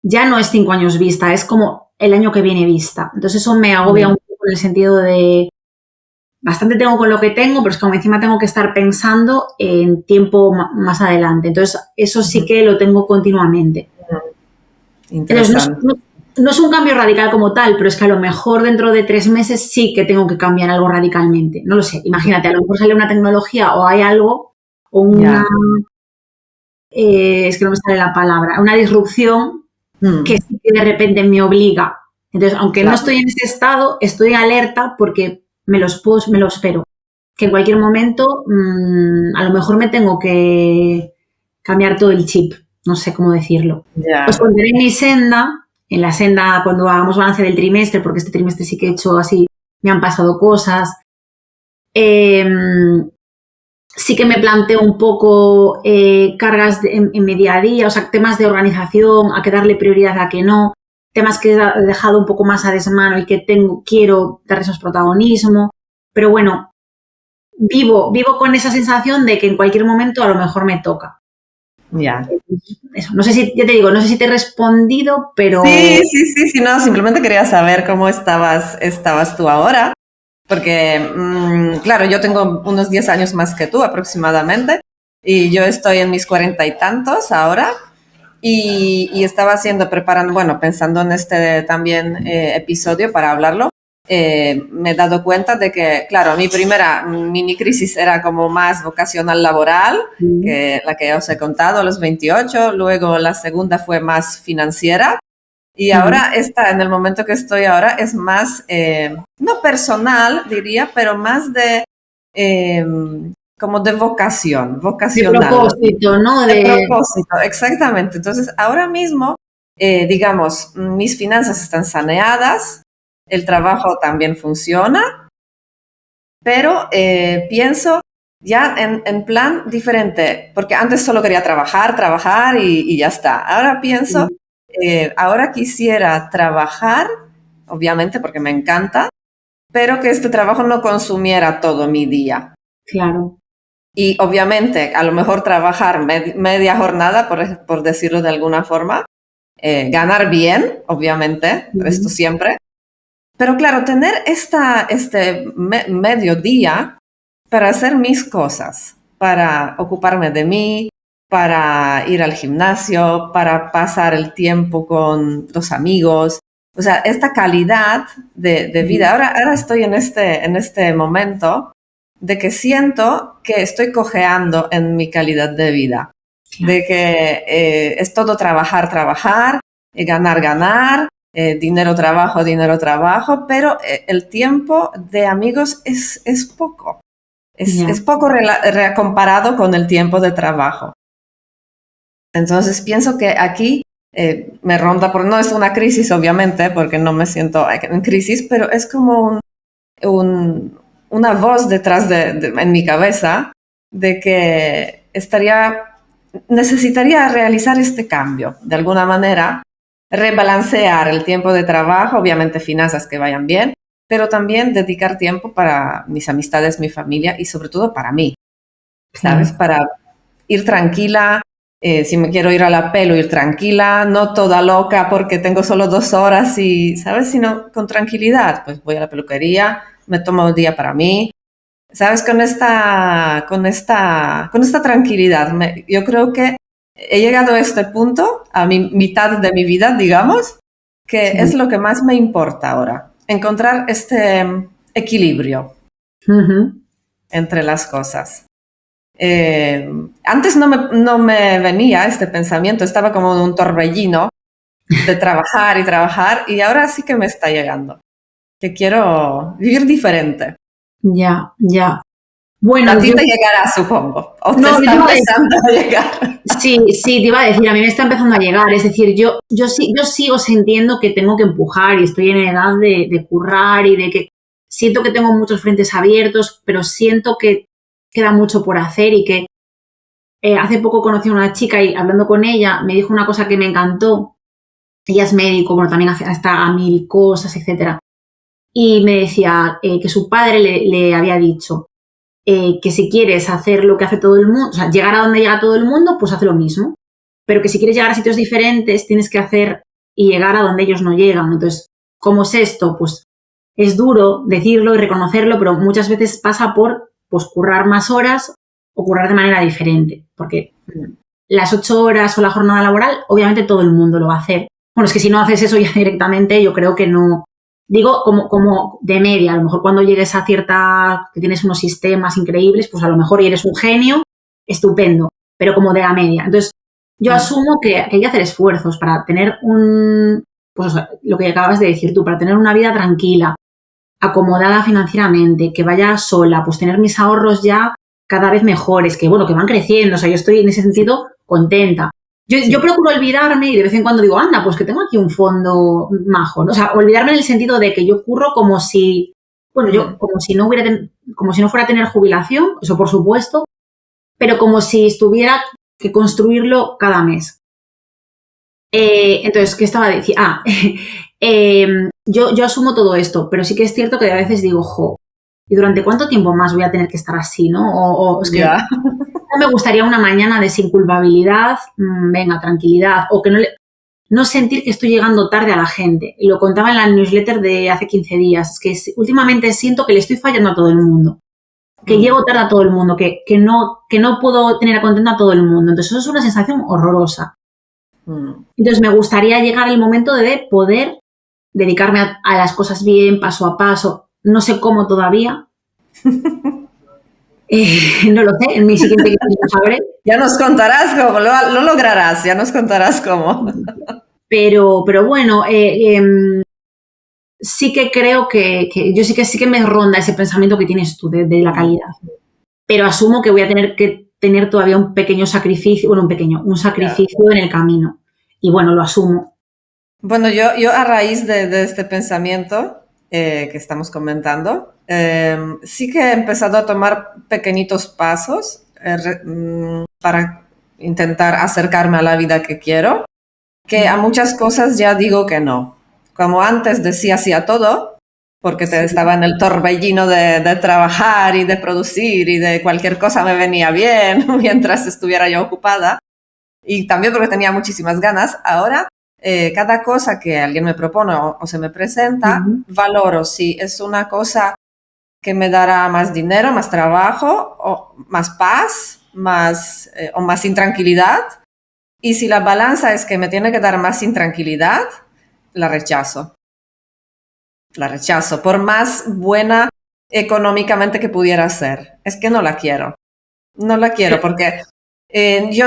ya no es 5 años vista, es como el año que viene vista. Entonces eso me agobia un poco en el sentido de, bastante tengo con lo que tengo, pero es como encima tengo que estar pensando en tiempo más adelante. Entonces eso sí que lo tengo continuamente. Interesante. Entonces, no es un cambio radical como tal, pero es que a lo mejor dentro de 3 meses sí que tengo que cambiar algo radicalmente. No lo sé, imagínate, a lo mejor sale una tecnología o hay algo, o una... es que no me sale la palabra, una disrupción que sí que de repente me obliga. Entonces, aunque no estoy en ese estado, estoy alerta porque me lo espero. Que en cualquier momento a lo mejor me tengo que cambiar todo el chip. No sé cómo decirlo. Os contaré en la senda cuando hagamos balance del trimestre, porque este trimestre sí que he hecho así, me han pasado cosas. Sí que me planteo un poco cargas en mi día a día, o sea, temas de organización, a qué darle prioridad, a qué no, temas que he dejado un poco más a desmano y que quiero dar esos protagonismo, pero bueno, vivo con esa sensación de que en cualquier momento a lo mejor me toca. Eso, no sé si, ya te digo, no sé si te he respondido, pero... Sí, no, simplemente quería saber cómo estabas tú ahora. Porque, claro, yo tengo unos 10 años más que tú aproximadamente y yo estoy en mis 40 y tantos ahora y estaba pensando en este también episodio para hablarlo, me he dado cuenta de que, claro, mi primera mini crisis era como más vocacional laboral, que la que os he contado a los 28, luego la segunda fue más financiera. Y ahora en el momento que estoy ahora, es más, no personal, diría, pero más de como de vocación, De vocacional. propósito, ¿no? De propósito, exactamente. Entonces, ahora mismo, digamos, mis finanzas están saneadas, el trabajo también funciona, pero pienso ya en plan diferente, porque antes solo quería trabajar y ya está. Ahora pienso, ahora quisiera trabajar, obviamente porque me encanta, pero que este trabajo no consumiera todo mi día. Claro. Y obviamente, a lo mejor trabajar media jornada, por decirlo de alguna forma, ganar bien, obviamente, esto siempre. Pero claro, tener este mediodía para hacer mis cosas, para ocuparme de mí, para ir al gimnasio, para pasar el tiempo con los amigos. O sea, esta calidad de vida. Ahora estoy en este momento de que siento que estoy cojeando en mi calidad de vida. Claro. De que es todo trabajar, ganar, dinero, trabajo, pero el tiempo de amigos es poco. Es poco comparado con el tiempo de trabajo. Entonces pienso que aquí me ronda, no es una crisis obviamente, porque no me siento en crisis, pero es como una voz detrás en mi cabeza de que necesitaría realizar este cambio, de alguna manera, rebalancear el tiempo de trabajo, obviamente finanzas que vayan bien, pero también dedicar tiempo para mis amistades, mi familia y sobre todo para mí, ¿sabes? Para ir tranquila, si me quiero ir a la pelo, ir tranquila, no toda loca porque tengo solo 2 horas y, ¿sabes? Sino con tranquilidad, pues voy a la peluquería, me tomo un día para mí, ¿sabes? Con esta tranquilidad. Yo creo que he llegado a este punto, a mi mitad de mi vida, digamos, que es lo que más me importa ahora, encontrar este equilibrio entre las cosas. Antes no me venía este pensamiento, estaba como en un torbellino de trabajar y ahora sí que me está llegando, que quiero vivir diferente. Ya. Bueno, a ti te llegará, supongo, o te está empezando a llegar. Sí, te iba a decir, a mí me está empezando a llegar, es decir, yo sigo sintiendo que tengo que empujar y estoy en edad de currar y de que siento que tengo muchos frentes abiertos, pero siento que queda mucho por hacer y que hace poco conocí a una chica y hablando con ella me dijo una cosa que me encantó. Ella es médico, bueno, también está a 1000 cosas, etcétera. Y me decía que su padre le había dicho que si quieres hacer lo que hace todo el mundo, o sea, llegar a donde llega todo el mundo, pues hace lo mismo. Pero que si quieres llegar a sitios diferentes, tienes que hacer y llegar a donde ellos no llegan. Entonces, ¿cómo es esto? Pues es duro decirlo y reconocerlo, pero muchas veces pasa por pues currar más horas o currar de manera diferente. Porque las 8 horas o la jornada laboral, obviamente todo el mundo lo va a hacer. Bueno, es que si no haces eso ya directamente, yo creo que no. Digo, como de media, a lo mejor cuando llegues a cierta, que tienes unos sistemas increíbles, pues a lo mejor eres un genio, estupendo, pero como de la media. Entonces, yo asumo que hay que hacer esfuerzos para tener pues lo que acabas de decir tú, para tener una vida tranquila, acomodada financieramente, que vaya sola, pues tener mis ahorros ya cada vez mejores, que bueno, que van creciendo, o sea, yo estoy en ese sentido contenta. Yo procuro olvidarme y de vez en cuando digo, anda, pues que tengo aquí un fondo majo, ¿no? O sea, olvidarme en el sentido de que yo curro como si, bueno, yo como si no fuera a tener jubilación, eso por supuesto, pero como si estuviera que construirlo cada mes. Entonces, ¿qué estaba diciendo? Yo asumo todo esto, pero sí que es cierto que a veces digo, ¿y durante cuánto tiempo más voy a tener que estar así, no? O es que no me gustaría una mañana de sin culpabilidad, venga, tranquilidad, o que no sentir que estoy llegando tarde a la gente. Y lo contaba en la newsletter de hace 15 días, es que últimamente siento que le estoy fallando a todo el mundo, que llego tarde a todo el mundo, que no puedo tener contento a todo el mundo. Entonces eso es una sensación horrorosa. Entonces me gustaría llegar el momento de poder dedicarme a las cosas bien, paso a paso. No sé cómo todavía. No lo sé, en mi siguiente vídeo lo sabré. Ya nos contarás cómo, lo lograrás, ya nos contarás cómo. Pero bueno, sí que creo que yo sí que me ronda ese pensamiento que tienes tú de la calidad. pero asumo que voy a tener que tener todavía un pequeño sacrificio, un sacrificio en el camino. Y bueno, lo asumo. Bueno, yo a raíz de este pensamiento que estamos comentando, sí que he empezado a tomar pequeñitos pasos para intentar acercarme a la vida que quiero, que a muchas cosas ya digo que no. Como antes decía sí a todo, porque estaba en el torbellino de trabajar y de producir y de cualquier cosa me venía bien mientras estuviera yo ocupada. Y también porque tenía muchísimas ganas. Ahora, cada cosa que alguien me propone o se me presenta, valoro si es una cosa que me dará más dinero, más trabajo, o más paz, o más intranquilidad. Y si la balanza es que me tiene que dar más intranquilidad, la rechazo. La rechazo, por más buena económicamente que pudiera ser. Es que no la quiero. No la quiero porque yo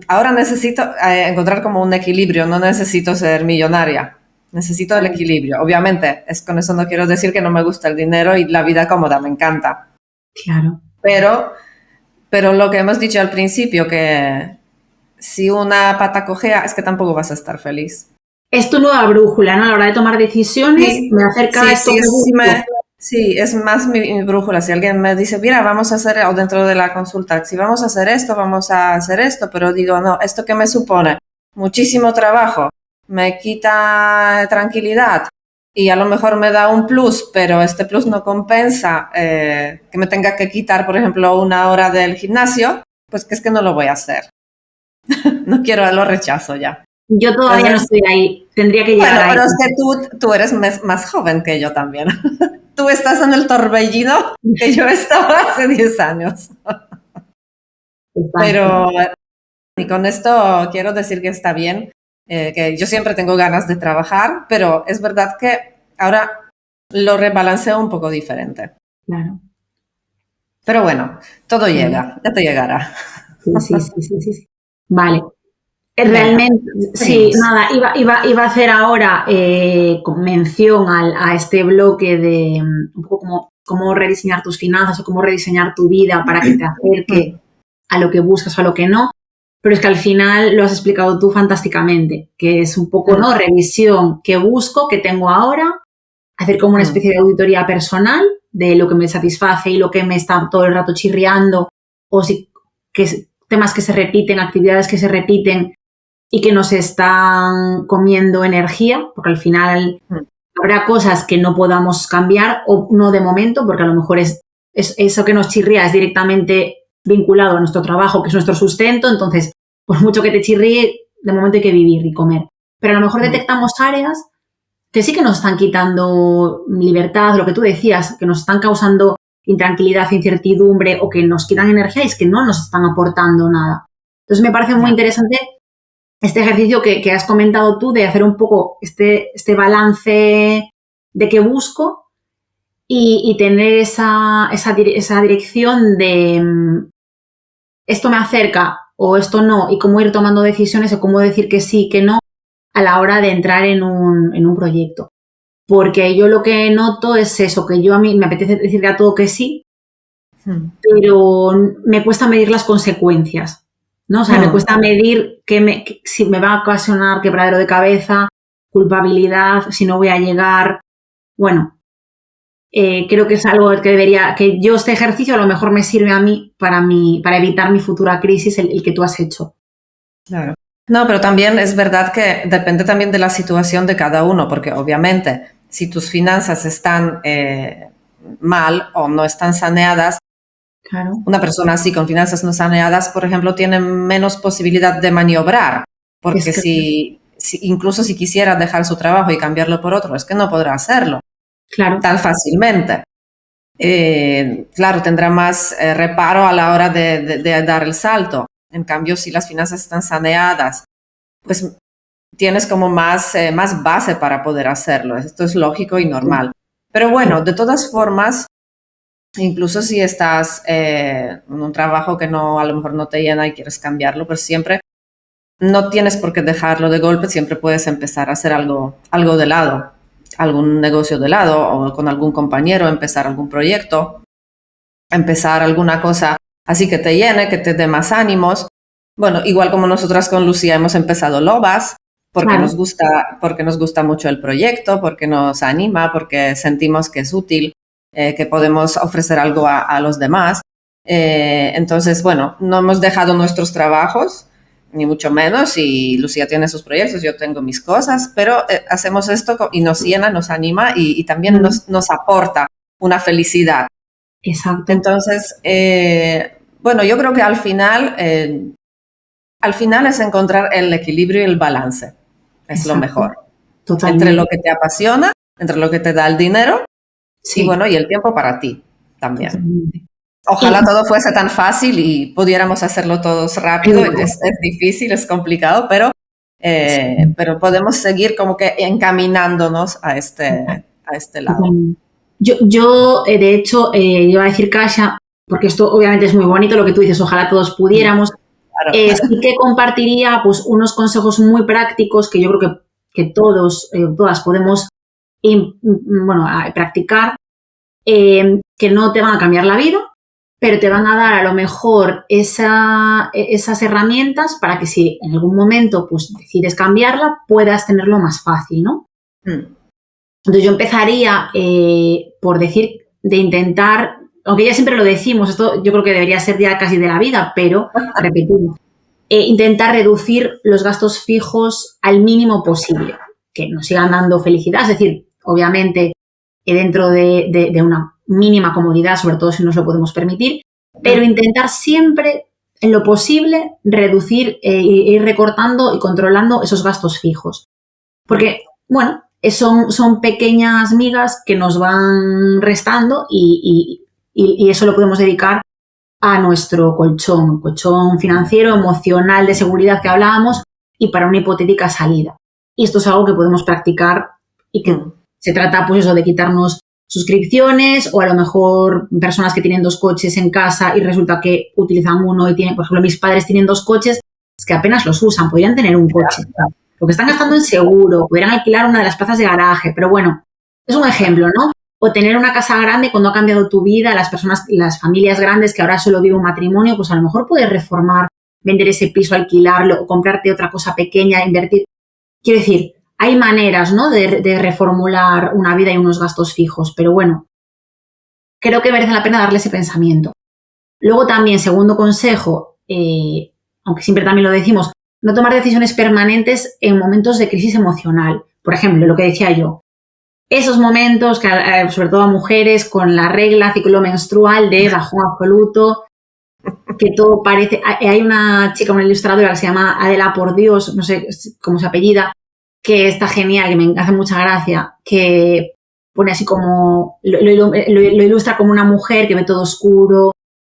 ahora necesito encontrar como un equilibrio, no necesito ser millonaria, necesito el equilibrio. Obviamente, con eso no quiero decir que no me gusta el dinero y la vida cómoda, me encanta. Claro. Pero lo que hemos dicho al principio, que si una pata cojea, es que tampoco vas a estar feliz. Es tu nueva brújula, ¿no? A la hora de tomar decisiones, Sí, me acerca a esto que busco. Sí, es más mi brújula. Si alguien me dice, mira, vamos a hacer, o dentro de la consulta, si vamos a hacer esto, pero digo, no, ¿esto qué me supone? Muchísimo trabajo, me quita tranquilidad y a lo mejor me da un plus, pero este plus no compensa que me tenga que quitar, por ejemplo, 1 hora del gimnasio, pues que es que no lo voy a hacer. No quiero, lo rechazo ya. Yo todavía no estoy ahí, tendría que llegar ahí. Bueno, pero es que tú eres más joven que yo también. Tú estás en el torbellino que yo estaba hace 10 años. Exacto. Pero, y con esto quiero decir que está bien, que yo siempre tengo ganas de trabajar, pero es verdad que ahora lo rebalanceo un poco diferente. Claro. Pero bueno, todo llega, ya te llegará. Sí. Vale. Realmente, sí, nada, iba a hacer ahora mención a este bloque de un poco cómo rediseñar tus finanzas o cómo rediseñar tu vida para que te acerque a lo que buscas o a lo que no, pero es que al final lo has explicado tú fantásticamente, que es un poco, ¿no? Revisión, qué busco, qué tengo ahora, hacer como una especie de auditoría personal de lo que me satisface y lo que me está todo el rato chirriando, o si temas que se repiten, actividades que se repiten y que nos están comiendo energía, porque al final habrá cosas que no podamos cambiar o no de momento, porque a lo mejor es eso que nos chirría es directamente vinculado a nuestro trabajo, que es nuestro sustento, entonces, por mucho que te chirríe, de momento hay que vivir y comer. Pero a lo mejor detectamos áreas que sí que nos están quitando libertad, lo que tú decías, que nos están causando intranquilidad, incertidumbre o que nos quitan energía y es que no nos están aportando nada. Entonces me parece muy interesante este ejercicio que has comentado tú de hacer un poco este balance de qué busco y tener esa dirección de esto me acerca o esto no y cómo ir tomando decisiones o cómo decir que sí, que no a la hora de entrar en un proyecto. Porque yo lo que noto es eso, que yo a mí me apetece decirle a todo que sí, pero me cuesta medir las consecuencias, ¿no? O sea, me cuesta medir si me va a ocasionar quebradero de cabeza, culpabilidad, si no voy a llegar. Bueno, creo que es algo que yo este ejercicio a lo mejor me sirve a mí para evitar mi futura crisis, el que tú has hecho. Claro. No, pero también es verdad que depende también de la situación de cada uno, porque obviamente si tus finanzas están mal o no están saneadas, claro. Una persona así con finanzas no saneadas, por ejemplo, tiene menos posibilidad de maniobrar, porque incluso si quisiera dejar su trabajo y cambiarlo por otro, es que no podrá hacerlo tan fácilmente. Claro, tendrá más reparo a la hora de dar el salto. En cambio, si las finanzas están saneadas, pues tienes como más base para poder hacerlo. Esto es lógico y normal. Pero bueno, de todas formas, incluso si estás en un trabajo que a lo mejor no te llena y quieres cambiarlo, pues siempre no tienes por qué dejarlo de golpe, siempre puedes empezar a hacer algo de lado, algún negocio de lado o con algún compañero, empezar algún proyecto. empezar alguna cosa así que te llene, que te dé más ánimos. Bueno, igual como nosotras con Lucía hemos empezado Lobas, porque Claro. nos gusta mucho el proyecto, porque nos anima, porque sentimos que es útil, que podemos ofrecer algo a los demás. Entonces, bueno, no hemos dejado nuestros trabajos, ni mucho menos, y Lucía tiene sus proyectos, yo tengo mis cosas, pero hacemos esto y nos llena, nos anima y también nos aporta una felicidad. Exacto. Entonces, bueno, yo creo que al final es encontrar el equilibrio y el balance. Es Exacto. lo mejor. Totalmente. Entre lo que te apasiona, entre lo que te da el dinero Sí. y bueno, y el tiempo para ti también. Totalmente. Ojalá todo fuese tan fácil y pudiéramos hacerlo todos rápido. Es difícil, es complicado, pero podemos seguir como que encaminándonos a este lado. Yo de hecho, iba a decir, Kasia, porque esto obviamente es muy bonito lo que tú dices, ojalá todos pudiéramos. Claro. Sí que compartiría pues unos consejos muy prácticos que yo creo que todos, todas podemos practicar, que no te van a cambiar la vida, pero te van a dar a lo mejor esas herramientas para que si en algún momento pues decides cambiarla, puedas tenerlo más fácil, ¿no? Entonces yo empezaría por decir de intentar, aunque ya siempre lo decimos, esto yo creo que debería ser ya casi de la vida, pero repetimos, intentar reducir los gastos fijos al mínimo posible, que nos sigan dando felicidad, es decir, obviamente dentro de una mínima comodidad, sobre todo si nos lo podemos permitir, pero intentar siempre, en lo posible, reducir, ir recortando y controlando esos gastos fijos. Porque, bueno, son pequeñas migas que nos van restando y eso lo podemos dedicar a nuestro colchón financiero, emocional, de seguridad que hablábamos y para una hipotética salida. Y esto es algo que podemos practicar y que se trata, pues eso, de quitarnos suscripciones o a lo mejor personas que tienen 2 coches en casa y resulta que utilizan uno y tienen, por ejemplo, mis padres tienen 2 coches, es que apenas los usan, podrían tener un coche. Lo que están gastando en seguro, podrían alquilar una de las plazas de garaje, pero bueno, es un ejemplo, ¿no? O tener una casa grande cuando ha cambiado tu vida, las familias grandes que ahora solo vive un matrimonio, pues a lo mejor puedes reformar, vender ese piso, alquilarlo o comprarte otra cosa pequeña, invertir. Quiero decir, hay maneras, ¿no?, de reformular una vida y unos gastos fijos, pero bueno, creo que merece la pena darle ese pensamiento. Luego también, segundo consejo, aunque siempre también lo decimos, no tomar decisiones permanentes en momentos de crisis emocional. Por ejemplo, lo que decía yo, esos momentos, que sobre todo a mujeres, con la regla, ciclo menstrual de bajón absoluto, que todo parece... Hay una chica, una ilustradora que se llama Adela por Dios, no sé cómo se apellida, que está genial, que me hace mucha gracia, que pone así como... Lo ilustra como una mujer que ve todo oscuro.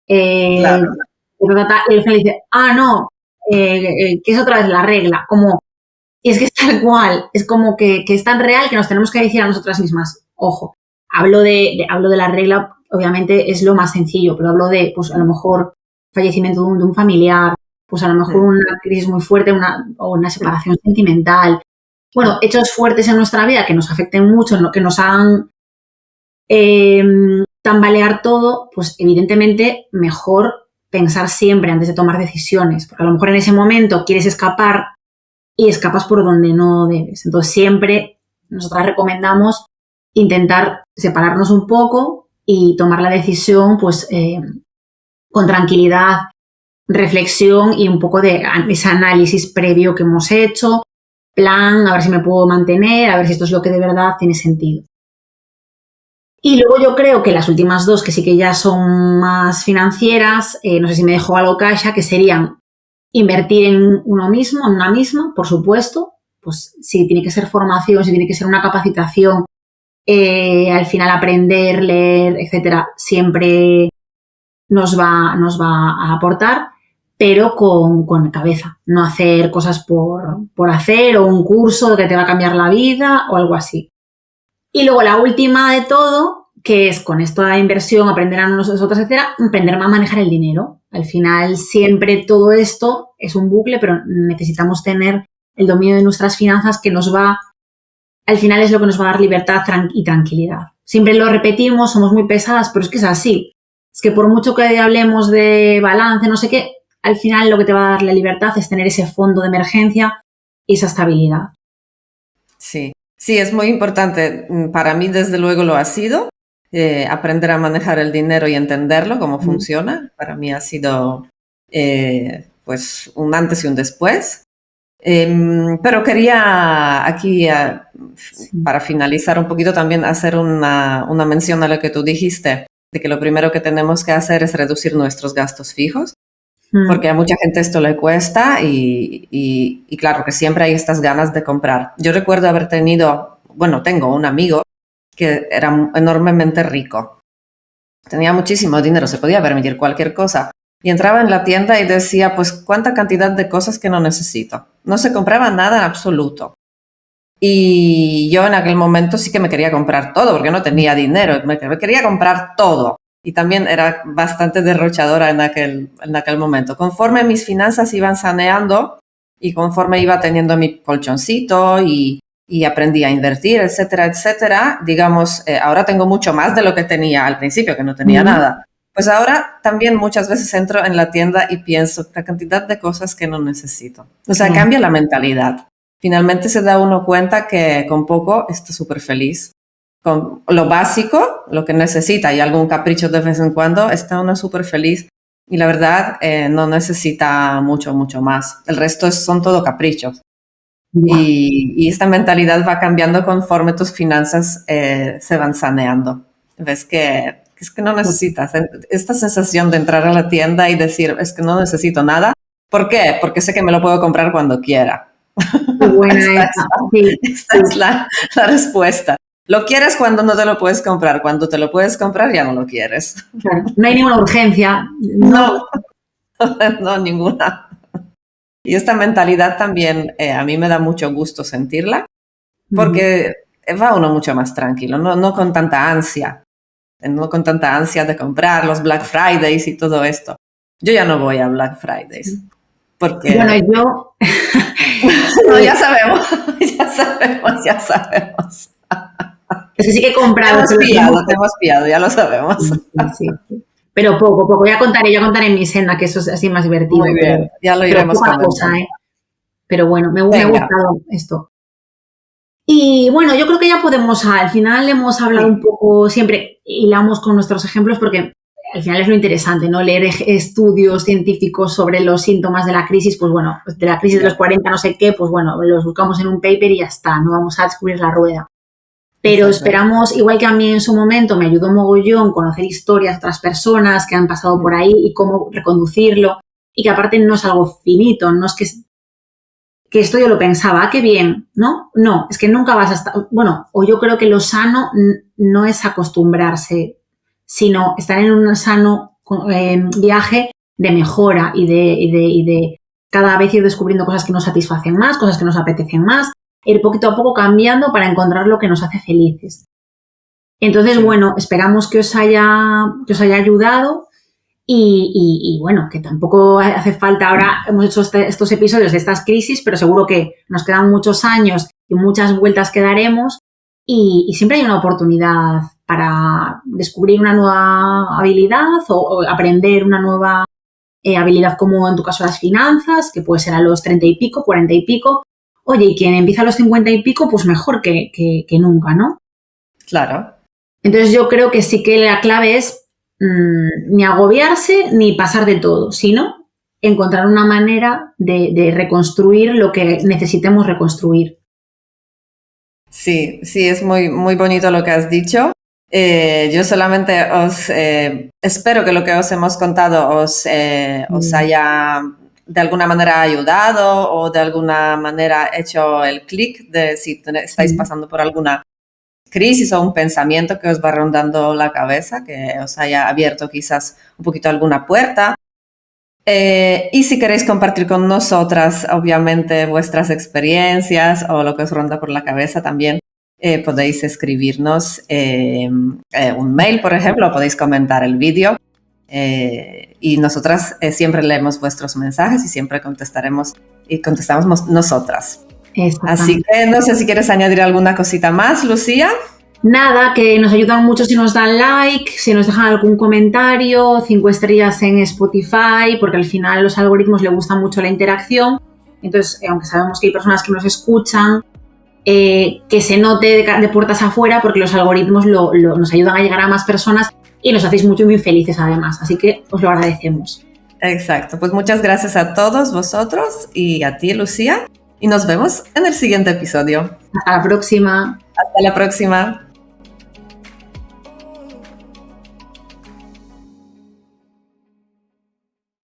Claro. Y el final dice, no, que es otra vez la regla, como... Y es que es tal cual, es como que es tan real que nos tenemos que decir a nosotras mismas, ojo, hablo de la regla, obviamente es lo más sencillo, pero hablo de, pues a lo mejor, fallecimiento de un familiar, pues a lo mejor una crisis muy fuerte o una separación sentimental. Bueno, hechos fuertes en nuestra vida que nos afecten mucho, que nos hagan tambalear todo, pues evidentemente mejor pensar siempre antes de tomar decisiones, porque a lo mejor en ese momento quieres escapar y escapas por donde no debes. Entonces siempre nosotras recomendamos intentar separarnos un poco y tomar la decisión pues con tranquilidad, reflexión y un poco de ese análisis previo que hemos hecho, plan, a ver si me puedo mantener, a ver si esto es lo que de verdad tiene sentido. Y luego yo creo que las últimas 2, que sí que ya son más financieras, no sé si me dejo algo, Kasia, que serían invertir en uno mismo, en una misma, por supuesto, pues si tiene que ser formación, si tiene que ser una capacitación, al final aprender, leer, etcétera, siempre nos va a aportar, pero con cabeza, no hacer cosas por hacer o un curso que te va a cambiar la vida o algo así. Y luego la última de todo, que es con esto de la inversión, aprender a nosotros, etcétera, aprender a manejar el dinero. Al final siempre todo esto es un bucle, pero necesitamos tener el dominio de nuestras finanzas que nos va, al final es lo que nos va a dar libertad y tranquilidad. Siempre lo repetimos, somos muy pesadas, pero es que es así. es que por mucho que hablemos de balance, no sé qué, al final lo que te va a dar la libertad es tener ese fondo de emergencia y esa estabilidad. Sí, sí, es muy importante. Para mí, desde luego, lo ha sido. Aprender a manejar el dinero y entenderlo, cómo funciona. Para mí ha sido pues un antes y un después. Pero quería aquí, para finalizar un poquito, también hacer una mención a lo que tú dijiste, de que lo primero que tenemos que hacer es reducir nuestros gastos fijos, porque a mucha gente esto le cuesta y claro que siempre hay estas ganas de comprar. Yo recuerdo haber tengo un amigo que era enormemente rico. Tenía muchísimo dinero, se podía permitir cualquier cosa. Y entraba en la tienda y decía, pues, ¿cuánta cantidad de cosas que no necesito? No se compraba nada en absoluto. Y yo en aquel momento sí que me quería comprar todo, porque no tenía dinero, me quería comprar todo. Y también era bastante derrochadora en aquel momento. Conforme mis finanzas iban saneando y conforme iba teniendo mi colchoncito y aprendí a invertir, etcétera, etcétera, digamos, ahora tengo mucho más de lo que tenía al principio, que no tenía nada. Pues ahora también muchas veces entro en la tienda y pienso la cantidad de cosas que no necesito. O sea, cambia la mentalidad. Finalmente se da uno cuenta que con poco está súper feliz. Con lo básico, lo que necesita y algún capricho de vez en cuando, está uno súper feliz. Y la verdad, no necesita mucho, mucho más. El resto son todo caprichos. Y esta mentalidad va cambiando conforme tus finanzas se van saneando. Ves que es que no necesitas. Esta sensación de entrar a la tienda y decir, es que no necesito nada. ¿Por qué? Porque sé que me lo puedo comprar cuando quiera. Qué buena esta es la respuesta. Lo quieres cuando no te lo puedes comprar. Cuando te lo puedes comprar ya no lo quieres. Claro, no hay ninguna urgencia. No, no, ninguna. Y esta mentalidad también a mí me da mucho gusto sentirla porque va uno mucho más tranquilo, no con tanta ansia. No con tanta ansia de comprar los Black Fridays y todo esto. Yo ya no voy a Black Fridays. Porque... Bueno, yo... no, ya sabemos. Es que sí que he comprado. Te hemos pillado, ya lo sabemos. Sí. Pero poco. Ya contaré en mi senda, que eso es así más divertido. Muy bien, ya lo iremos comentando. Pero bueno, me ha gustado esto. Y bueno, yo creo que ya podemos, al final hemos hablado un poco, siempre hilamos con nuestros ejemplos porque al final es lo interesante, ¿no? Leer estudios científicos sobre los síntomas de la crisis, pues bueno, de la crisis de los 40 no sé qué, pues bueno, los buscamos en un paper y ya está, no vamos a descubrir la rueda. Pero esperamos, igual que a mí en su momento me ayudó mogollón conocer historias de otras personas que han pasado por ahí y cómo reconducirlo y que aparte no es algo finito, no es que esto yo lo pensaba, qué bien, ¿no? No, es que nunca vas a estar... Bueno, o yo creo que lo sano no es acostumbrarse, sino estar en un sano viaje de mejora y de cada vez ir descubriendo cosas que nos satisfacen más, cosas que nos apetecen más, ir poquito a poco cambiando para encontrar lo que nos hace felices. Entonces, bueno, esperamos que os haya ayudado. Y bueno, que tampoco hace falta ahora, hemos hecho estos episodios de estas crisis, pero seguro que nos quedan muchos años y muchas vueltas que daremos y siempre hay una oportunidad para descubrir una nueva habilidad o aprender una nueva habilidad como en tu caso las finanzas, que puede ser a los 30 y pico, 40 y pico. Oye, y quien empieza a los 50 y pico, pues mejor que nunca, ¿no? Claro. Entonces yo creo que sí que la clave es ni agobiarse ni pasar de todo, sino encontrar una manera de reconstruir lo que necesitemos reconstruir. Sí, es muy, muy bonito lo que has dicho. Yo solamente os espero que lo que os hemos contado os haya de alguna manera ayudado o de alguna manera hecho el clic de si estáis pasando por alguna crisis o un pensamiento que os va rondando la cabeza, que os haya abierto quizás un poquito alguna puerta. Y si queréis compartir con nosotras, obviamente, vuestras experiencias o lo que os ronda por la cabeza también, podéis escribirnos un mail, por ejemplo, o podéis comentar el vídeo. Y nosotras siempre leemos vuestros mensajes y siempre contestamos nosotras. Así que no sé si quieres añadir alguna cosita más, Lucía. Nada, que nos ayudan mucho si nos dan like, si nos dejan algún comentario, 5 estrellas en Spotify, porque al final a los algoritmos les gusta mucho la interacción. Entonces, aunque sabemos que hay personas que nos escuchan, que se note de puertas afuera, porque los algoritmos nos ayudan a llegar a más personas y nos hacéis muy felices además. Así que os lo agradecemos. Exacto. Pues muchas gracias a todos vosotros y a ti, Lucía. Y nos vemos en el siguiente episodio. Hasta la próxima. Hasta la próxima.